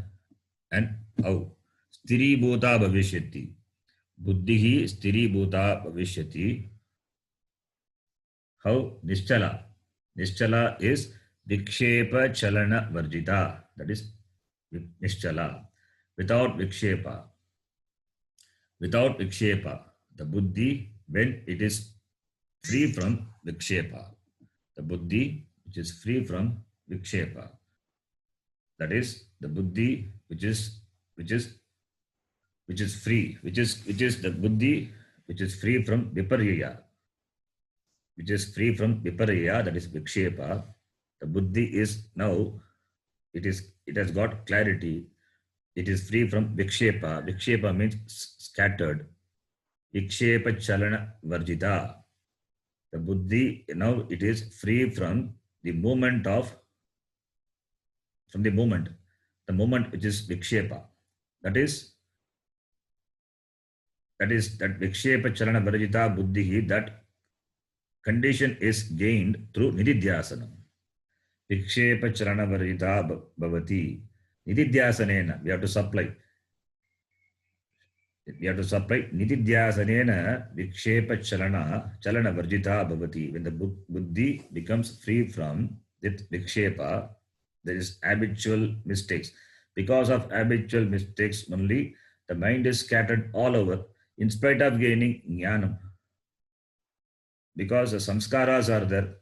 and how. Stiri bhuta bhavishyati, buddhi stiri bhuta bhavishyati. How? Nischala. Nischala is vikshepa chalana varjita. That is nischala. Without vikshepa. Without vikshepa. The buddhi, when it is free from vikshepa. The buddhi which is free from vikshepa. That is the buddhi which is free, which is the buddhi which is free from viparya. Which is free from viparya, that is vikshepa. The buddhi is now, it has got clarity. It is free from vikshepa. Vikshepa means scattered. Vikshepa chalana varjita. The buddhi now it is free from the movement the movement which is vikshepa. That vikshepa chalana varjita buddhi, that condition is gained through nididhyasanam. Vikshepa chalana varjita bhavati. Nididhyasanena, we have to supply. Nididhyasanena vikshepa chalana varjita bhavati. When the buddhi becomes free from that vikshepa, there is habitual mistakes. Because of habitual mistakes only, the mind is scattered all over in spite of gaining jnanam. Because the samskaras are there,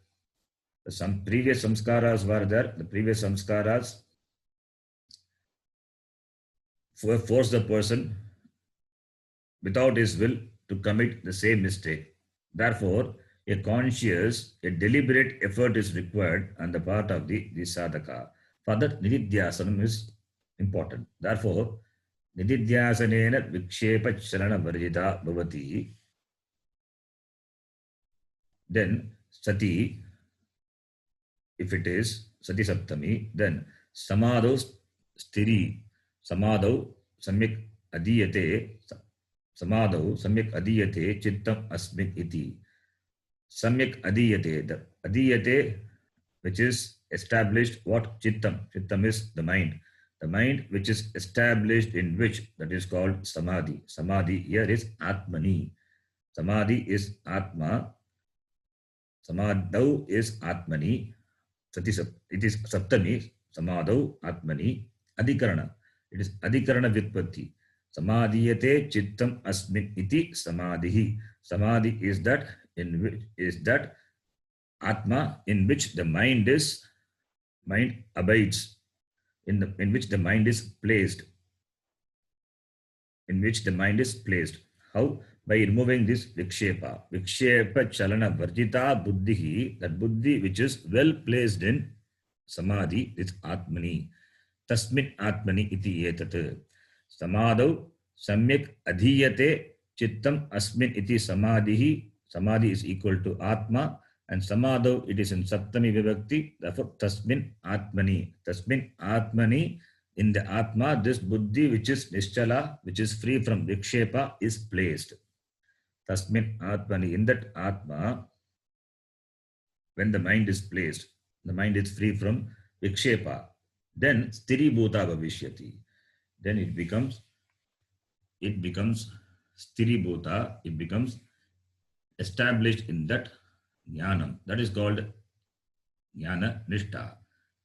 some previous samskaras were there, the previous samskaras force the person without his will to commit the same mistake. Therefore, a deliberate effort is required on the part of the sadhaka. For that, nididhyasanam is important. Therefore, nididhyasanena vikshepa chalana varjita bhavati. Then, sati, if it is sati saptami, then samadho stiri, samadho samyak adiyate, chittam asmik iti. Samyak adiyate, the adiyate which is established, what? Chittam. Chittam is the mind. The mind which is established in which, that is called samadhi. Samadhi here is atmani. Samadhi is atma. Samadhau is atmani. It is saptami. Samadhau atmani. Adhikarana. It is adhikarana vitpatti. Samadhiyate chittam asmin iti samadhihi. Samadhi is that atma in which the mind abides, in which the mind is placed. How? By removing this vikshepa. Vikshepa chalana varjita buddhi, that buddhi which is well placed in samadhi is atmani. Tasmin atmani iti etat. Samadau samyak adhiyate chittam asmin iti samadhi. Samadhi is equal to atma, and samadau it is in saptami vibhakti. Therefore, tasmin atmani. Tasmin atmani, in the atma, this buddhi which is nischala, which is free from vikshepa, is placed. Tasmin atmani, in that atma, when the mind is placed, the mind is free from vikshepa, then stiri bhuta bhavishyati. Then it becomes stiri bhuta, it becomes established in that jnanam. That is called jnana nishtha.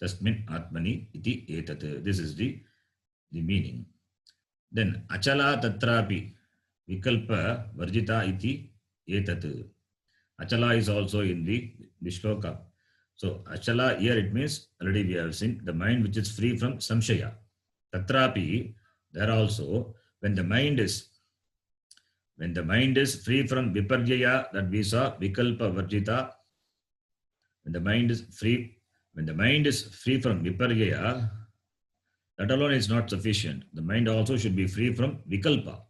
Tasmin atmani iti etat. This is the meaning. Then achala tatrapi vikalpa varjita iti etat. Achala is also in the shloka. So achala here it means, already we have seen, the mind which is free from samshaya. Tatrapi, there also, when the mind is free from viparjaya, that we saw vikalpa varjita. When the mind is free from viparjaya, that alone is not sufficient. The mind also should be free from vikalpa.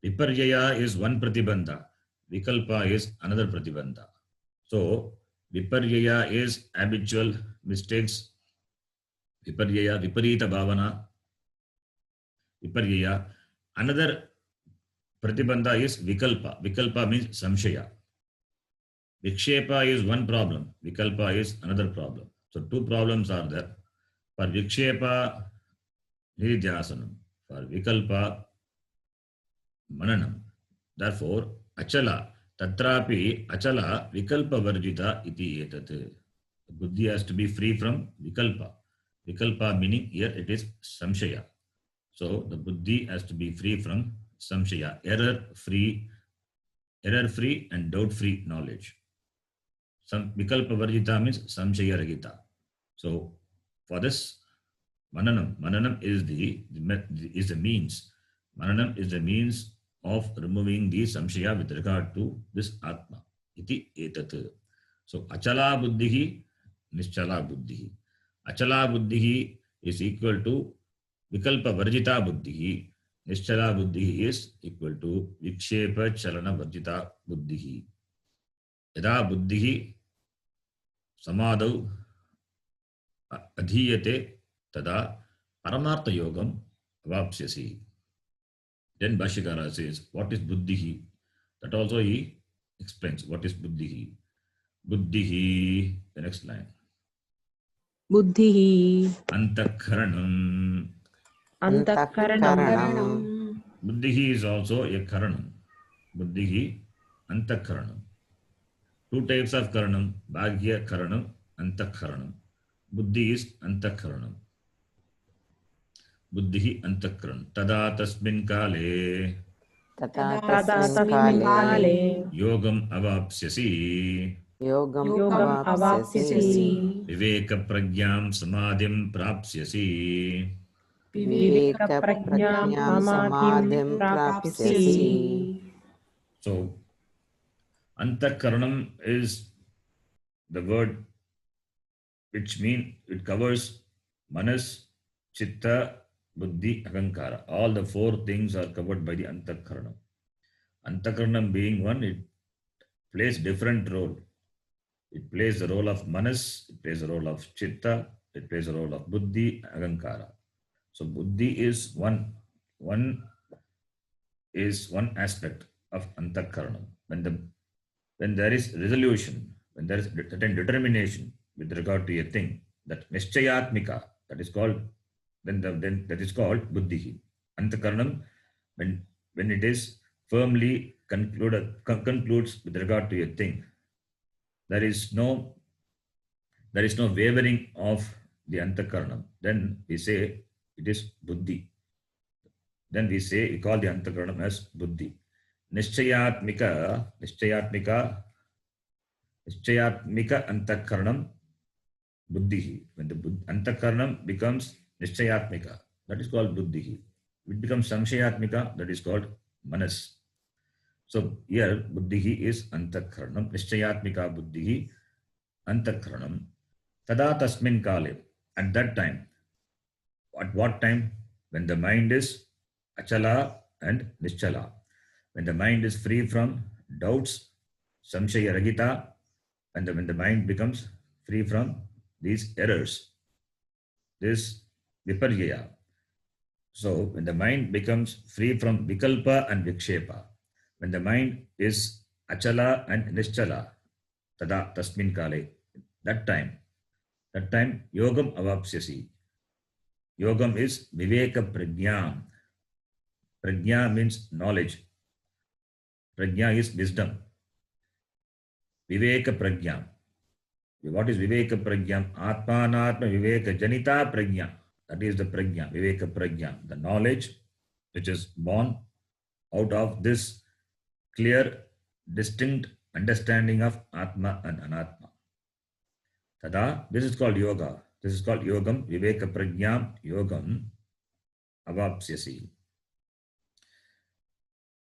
Viparjaya is one pratibandha. Vikalpa is another pratibandha. So, viparjaya is habitual mistakes. Viparjaya, viparita bhavana. Viparjaya. Another pratibandha is vikalpa. Vikalpa means samshaya. Vikshepa is one problem. Vikalpa is another problem. So, two problems are there. For vikshepa, nidhyasanam. For vikalpa, mananam. Therefore, achala, tatrapi achala vikalpa varjita iti etat. Buddhi has to be free from vikalpa. Vikalpa meaning here it is samshaya. So the buddhi has to be free from samshaya, error-free and doubt-free knowledge. Vikalpa varjita means samshaya ragita. So for this, mananam is the means. Mananam is the means of removing the samshaya with regard to this atma. Iti etat. So achala buddhihi, nischala buddhihi. Achala buddhihi is equal to vikalpa varjita buddhihi. Nischala buddhihi is equal to vikshepa chalana varjita buddhihi. Yada buddhihi samadau adhiyate tada paramartha yogam avapsyasi. Then Bhashyakara says, what is buddhihi? That also he explains what is buddhihi. Buddhihi, the next line. Buddhihi Antakaranam. antakaranam. Buddhihi is also a karanam. Buddhihi, antakaranam. Two types of karanam, bhagya karanam, antakaranam. Buddhi is antakaranam. Buddhihi antakaranam. Tada tasmin kale Tata Tada tasmin tasmin kale kale yogam avapsyasi yogam yogam avapsyasi avaapsyasi viveka pragyam samadhim prapsyasi. viveka viveka prajñam pratyam samadhim samadhim prapsyasi. prapsyasi. So, antakaranam is the word which means it covers manas, chitta, buddhi, ahankara. All the four things are covered by the antakaranam. Antakaranam being one, it plays different role. It plays the role of manas, it plays the role of chitta, it plays the role of buddhi, ahankara. So buddhi is one aspect of antakaranam. When there is resolution, when there is certain determination with regard to a thing, that nischayatmika, that is called that is called buddhi. Antakaranam, when it is firmly concludes with regard to a thing, there is no wavering of the antakaranam. Then we say it is buddhi. Then we call the antakaranam as buddhi. Nischayatmika antakaranam buddhi. When the antakaranam becomes nischayatmika, that is called buddhi. It becomes samshayatmika, that is called manas. So here buddhi is antakaranam, nischayatmika buddhi antakaranam. Tada tasmin kale. at that time. At what time? When the mind is achala and nischala. When the mind is free from doubts, samshaya ragita, and when the mind becomes free from these errors, this viparya. So when the mind becomes free from vikalpa and vikshepa, when the mind is achala and nischala, tada tasmin kale, that time yogam avapsyasi. Yogam is viveka prajna. Prajna means knowledge. Prajna is wisdom. Viveka prajna. What is viveka prajna? Atmanatma viveka janita prajna. That is the prajna, viveka prajna. The knowledge which is born out of this clear, distinct understanding of Atma and Anatma. Tada, this is called yoga. This is called yogam, viveka prajna, yogam, avapsyasi.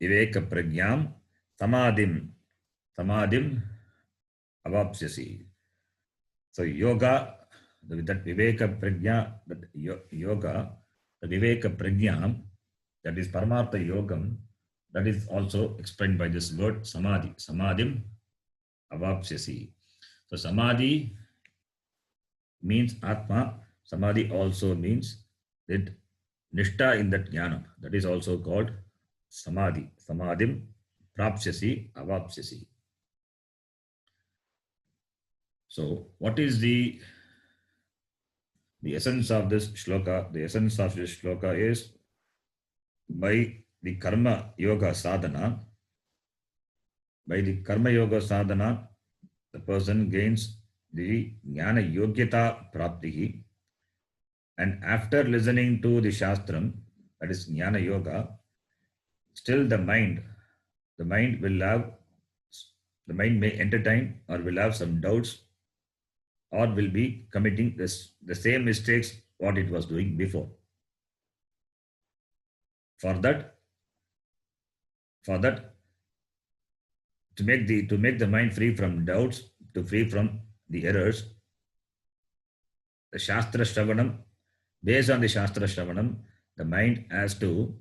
Viveka prajnam, samadhim, avapsyasi. So yoga, that viveka prajna, that yoga, the viveka prajna, that is paramartha yogam, that is also explained by this word samadhi. Samadhim avapsyasi. So samadhi means Atma. Samadhi also means that Nishta in that jnana. That is also called Samadhi. Samadhim prapsyasi avapsyasi. So what is the essence of this shloka? The essence of this shloka is by the karma yoga sadhana, the person gains the jnana yogyata praptihi, and after listening to the shastram, that is jnana yoga, still the mind may entertain or will have some doubts or will be committing the same mistakes what it was doing before. For that, to make the mind free from doubts, to free from the errors, the Shastra Shravanam, based on the Shastra Shravanam, the mind has to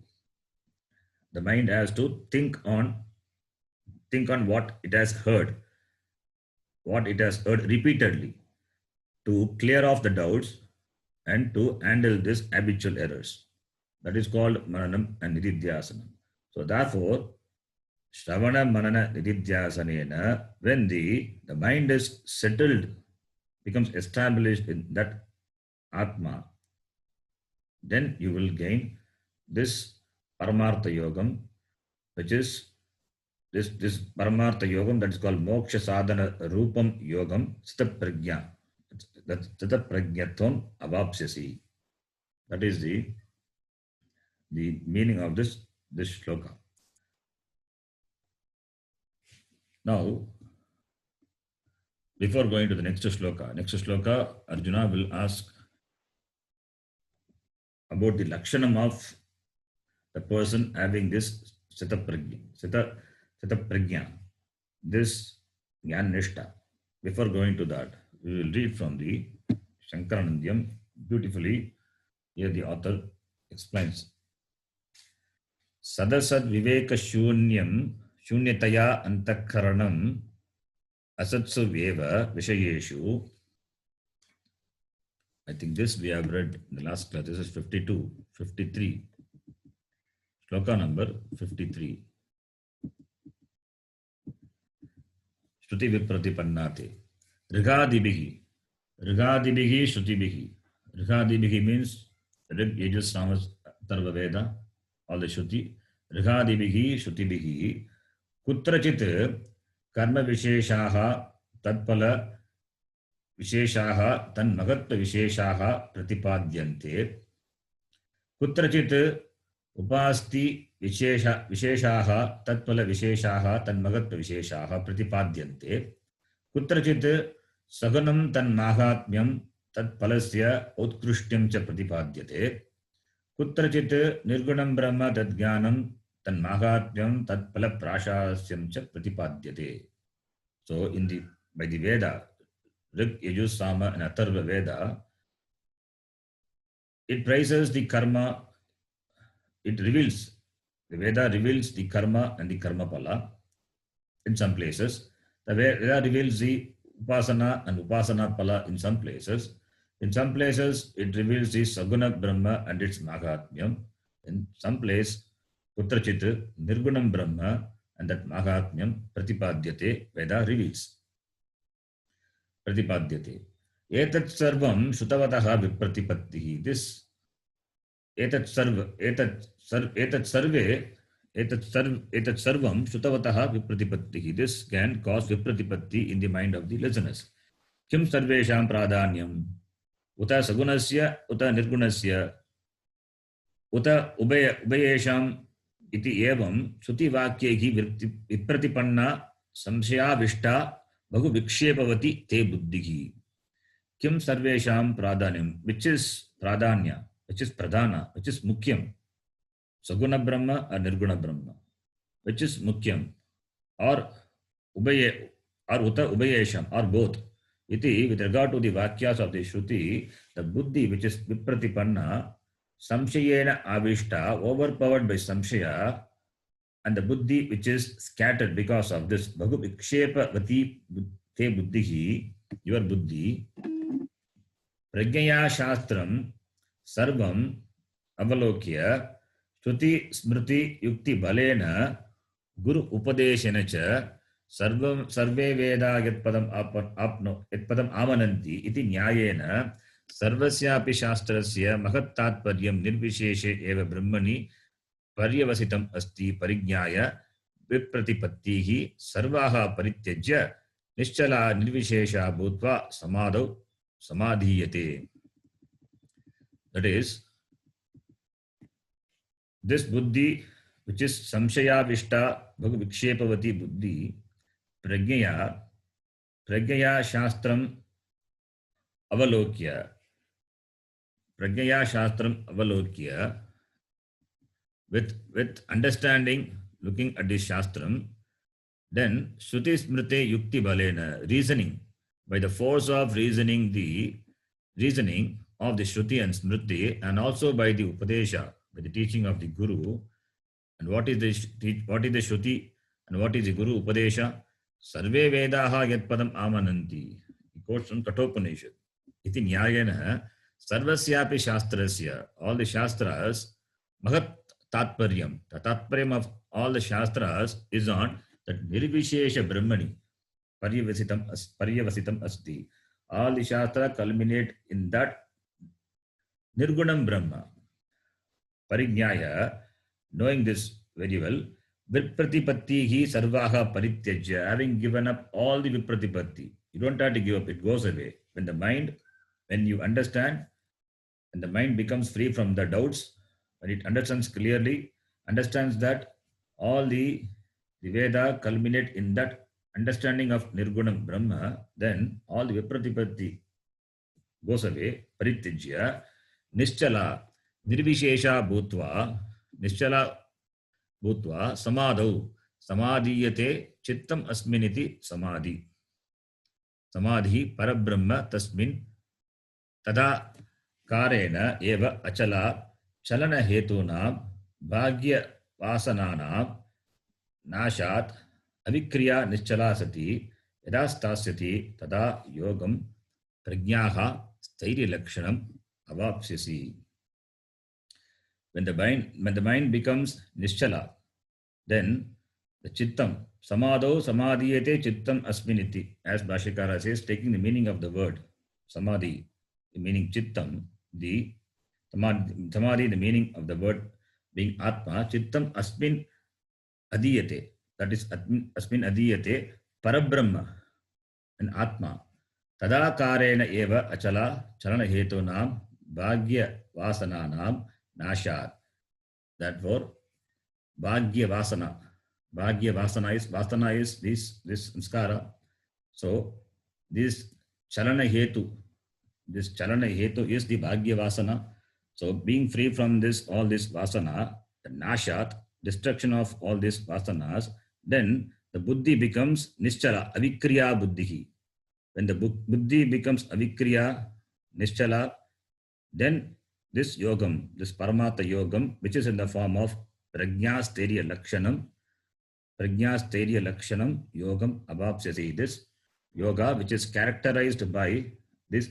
think on what it has heard repeatedly, to clear off the doubts and to handle these habitual errors. That is called Mananam and Nididhyasanam. So therefore, Shravana Manana Nididhyasanena, when the mind is settled, becomes established in that Atma, then you will gain this Paramartha Yogam, which is this Paramartha Yogam, that is called Moksha Sadhana Rupam Yogam, Stha Prajna. That Stha Prajnatvam Avapsyasi. That is the meaning of this shloka. Now, before going to the next shloka, Arjuna will ask about the lakshanam of the person having this Sita Prajna, this Jnanishta. Before going to that, we will read from the Shankaranandiyam beautifully. Here the author explains. Sadasad viveka shunyataya antakaranam asatsu veva vishayeshu. I think this we have read in the last class. This is 53. Shloka number 53. Shruti vipratipannate. Rigadibihi Shrutibihi. Rigadibihi means Rig, Yajus, Samas, Atharva Veda, all the Shruti. Rigadibihi Shrutibihi. Kutrachit karma visheshaha tatpala visheshaha tan magatva visheshaha pratipadyante. Kutrachit upasti visheshaha tatpala visheshaha tan magatva visheshaha pratipadyante. Kutrachit saganam tan mahatmyam tat palasya utkrishtyam cha pratipadyate. Kutrachit nirgunam brahma tad jnanam tan mahatmyam tat pala prashasyam cha pratipadyate. So by the Veda, Rig, Yajus, Sama and Atharva Veda, it praises the karma, it reveals, the Veda reveals the karma and the karma pala in some places. The Veda reveals the upasana and upasana pala in some places. In some places, it reveals the Saguna Brahma and its Mahatmyam. In some place, Putrachit, Nirgunam Brahma and that Mahatmyam Pratipadyate, Veda reveals. Pratipadyate. Etat sarvam Shutavataha Vipratipattihi. This Etat sarvam Shutavataha Vipratipattihi. This can cause Vipratipatti in the mind of the listeners. Kim sarvesham pradanyam uta sagunasya uta nirgunasya uta ubayesham iti evam Shruti vakyaihi vipratipanna samshayavishta bhagu vikshepavati te buddhihi. Kim sarvesham pradanyam, which is pradanya, which is pradhana, which is mukyam. Saguna Brahma or Nirguna Brahma, which is mukyam, or ubaye, or uta ubayesham, or both. Iti, with regard to the vakyas of the Shruti, the buddhi which is vipratipanna, samshayena avishta, overpowered by samshaya, and the buddhi which is scattered because of this, bhagu vikshepa vati te buddhihi, your buddhi, prajnaya shastram sarvam avalokya Shruti smriti yukti balena guru upadeshena cha sarve veda yatpadam amananti iti nyayena sarvasyapi shastrasya mahat tatparyam nirvisheshe eva brahmani paryavasitam asti parignyaya vipratipattihi sarvaha parityajya nischala nirvishesha bhutva samadau samadhiyate. That is, this buddhi, which is samshaya vishta bhagu vikshepavati buddhi, prajnaya shastram avalokya, with understanding, looking at this shastram, then shruti smriti yukti balena, reasoning, by the force of reasoning of the shruti and smriti, and also by the upadesha, by the teaching of the guru. And what is the shruti and what is the guru upadesha? Sarve vedaha yatpadam amananti. He quotes from Kathopanishad. Iti nyayena sarvasyapi shastrasya. All the shastras, mahat tatparyam. The tatparyam of all the shastras is on that nirvishesha brahmani. Paryavasitam asti. All the shastras culminate in that Nirgunam Brahma. Parignyaya, knowing this very well, Vipratipattihi sarvaha parityajya, having given up all the Vipratipatti. You don't have to give up, it goes away. When you understand, and the mind becomes free from the doubts, when it understands clearly, understands that all the Veda culminate in that understanding of Nirgunam Brahma, then all the Vipratipatti goes away, parityajya, nischala, nirvishesha bhutva, samadhau, samadhiyate, chittam asminiti samadhi. Samadhi parabrahma tasmin tada karena eva achala chalana hetunam bhagya vasananam nashat avikriya nischala sati yada stasyati tada yogam prajnaha stairi lakshanam avapsyasi. When the mind becomes nischala, then the chittam, samadho samadhiyate chittam asminiti, as Bhashyakara says, taking the meaning of the word samadhi, the meaning chittam, the samadhi, the meaning of the word being atma, chittam asmin adiyate, that is asmin adiyate parabrahma, and atma. Tadakarena eva achala chalana hetunam bhagya vasananam nashat. Therefore, bhagya vasana is this samskara. So this chalana hetu is the bhagya vasana. So being free from all this vasana, the nashat, destruction of all these vasanas, then the buddhi becomes nischala, avikriya buddhihi. When the buddhi becomes avikriya, nischala, then this yogam, this Paramatha yogam, which is in the form of Prajnasteria Lakshanam, yogam abhapsyasi. This yoga, which is characterized by this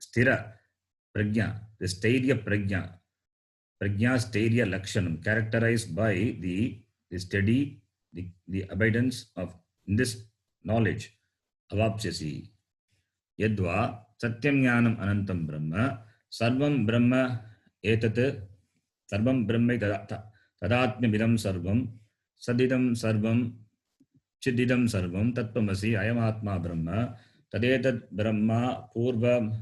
stira prajna, the steirya prajna, steirya lakshanam, characterized by the steady, the abidance of in this knowledge, avapsyasi. Yadva satyam jnanam anantam brahma, sarvam brahma etat, sarvam brahma tadatmidam sarvam, sadidam sarvam, chididam sarvam, tattvamasi, ayamatma brahma, tadetat brahma, purvam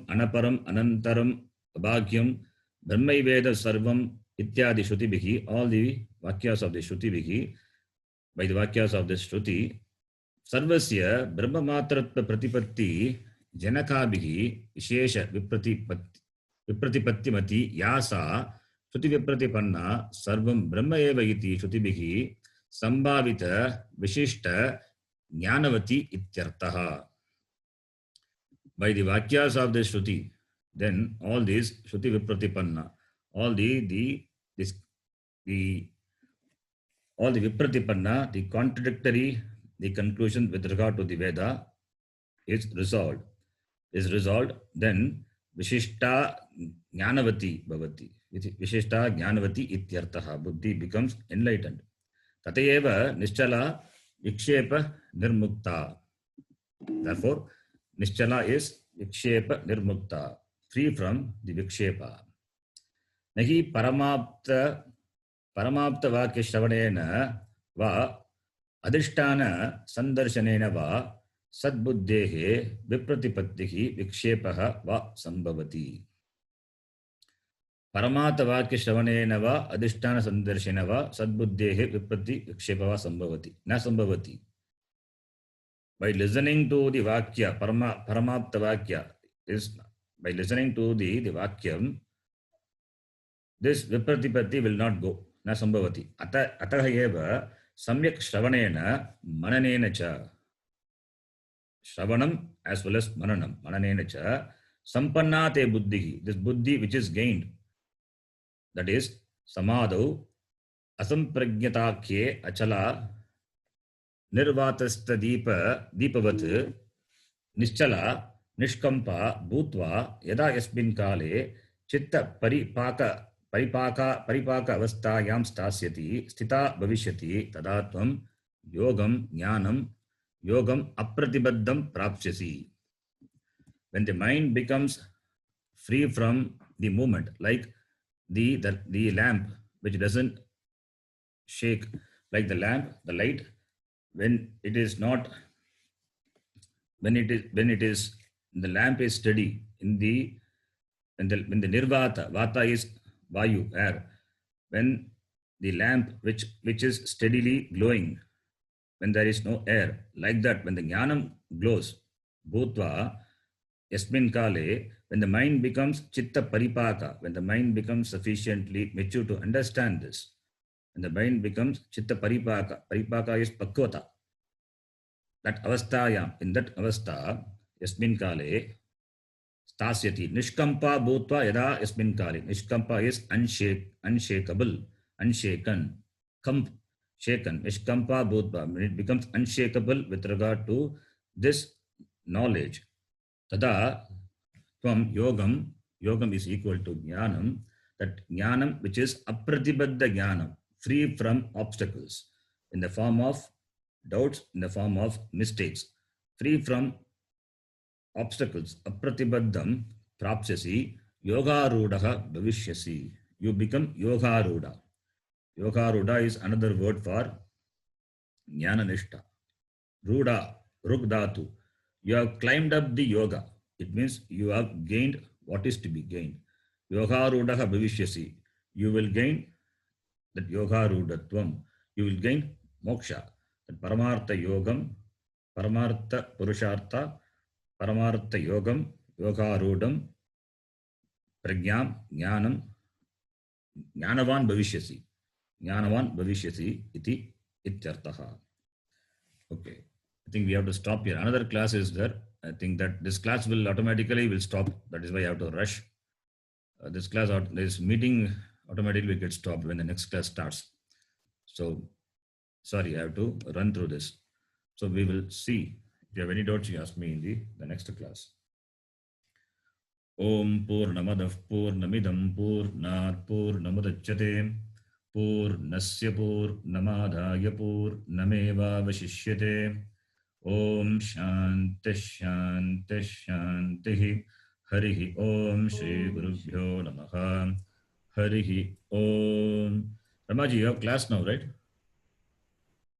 anaparam anantaram abhagyam, brahmaiveda sarvam, ityadi shruti. All the vakyas of the shruti, by the vakyas of this shruti, sarvasya brahma matratva pratipatti janakabhihi vishesha vipratipatti mati yasa shruti vipratipanna sarvam brahma eva iti shrutibhihi sambhavita vishishta jnanavati ityartaha. By the vakyas of the shruti, then all these shruti vipratipanna, all the vipratipanna, the contradictory, the conclusion with regard to the Veda is resolved. Then Vishishta Jnanavati Bhavati. Vishishta Jnanavati Ityartaha. Buddhi becomes enlightened. Tatayeva Nischala Vikshepa Nirmukta. Therefore, Nischala is Vikshepa Nirmukta, free from the Vikshepa. Nahi Paramapta Vakya Shravanena va Adhishtana Sandarshanena va Sadbuddhehe Vipratipattihi Vikshepaha va Sambhavati. Paramata Vakya Shravanena va Adhishtana Sandarshana va Sadbuddhehe Viprati Vikshepa va Sambhavati. Na Sambhavati. By listening to the Vakya, Paramapta Vakya, is by listening to the Vakyam, this Vipratipatti will not go. Na Sambhavati. Ataha eva Samyak Shravanena Mananena cha. Shravanam as well as Mananam. Mananena cha. Sampannate buddhi. This buddhi which is gained. That is Samadhu Asampragyatakye Achala Nirvatasta Deepavat Nischala Nishkampa Bhutva Yada Yasmin Kale Chitta Paripaka avastayam stasyati stita bhavishyati tadatvam yogam jnanam yogam apratibaddham prapsyasi. When the mind becomes free from the movement, like the lamp which doesn't shake, like the light, when the lamp is steady when the vata is vayu, air, when the lamp which is steadily glowing, when there is no air, like that, when the jnanam glows, bhutva yasmin kale, when the mind becomes chitta paripaka, when the mind becomes sufficiently mature to understand this, when the mind becomes chitta paripaka is pakvata, that avastayam, in that avastha, yasmin kale, stasyati, nishkampa bhutva yada yasmin kale. Nishkampa is unshakable, unshaken, shaken. Nishkampa bhutva, when it becomes unshakable with regard to this knowledge. Tada from yogam is equal to jnanam, that jnanam which is apratibaddha jnanam, free from obstacles, in the form of doubts, in the form of mistakes, free from obstacles, apratibaddham prapsyasi, yogarudaha bhavishyasi. You become yogaruda. Yogaruda is another word for jnananishta. Ruda, rugdatu. You have climbed up the yoga. It means you have gained what is to be gained. Yogarudaha bhavishyasi. You will gain that yogarudatvam. You will gain moksha. That paramartha yogam, paramartha purushartha, Paramartha yogam, yogarudam, pragyam, jnanam, jnanavan bhavishyasi iti ityartaha. Okay. I think we have to stop here. Another class is there. I think that this class will automatically will stop. That is why I have to rush. This meeting automatically will get stopped when the next class starts. So sorry, I have to run through this. So we will see. If you have any doubts, you ask me in the next class. Om Purnamadah Purnamidam Purnat Purnamudachyate Purnasya Purnamadhaya Purnameva Vashishyate Om Shanti Shanti Shanti Harihi Om Shri Gurubhyo Namaha Harihi Om. Ramaji, you have class now, right?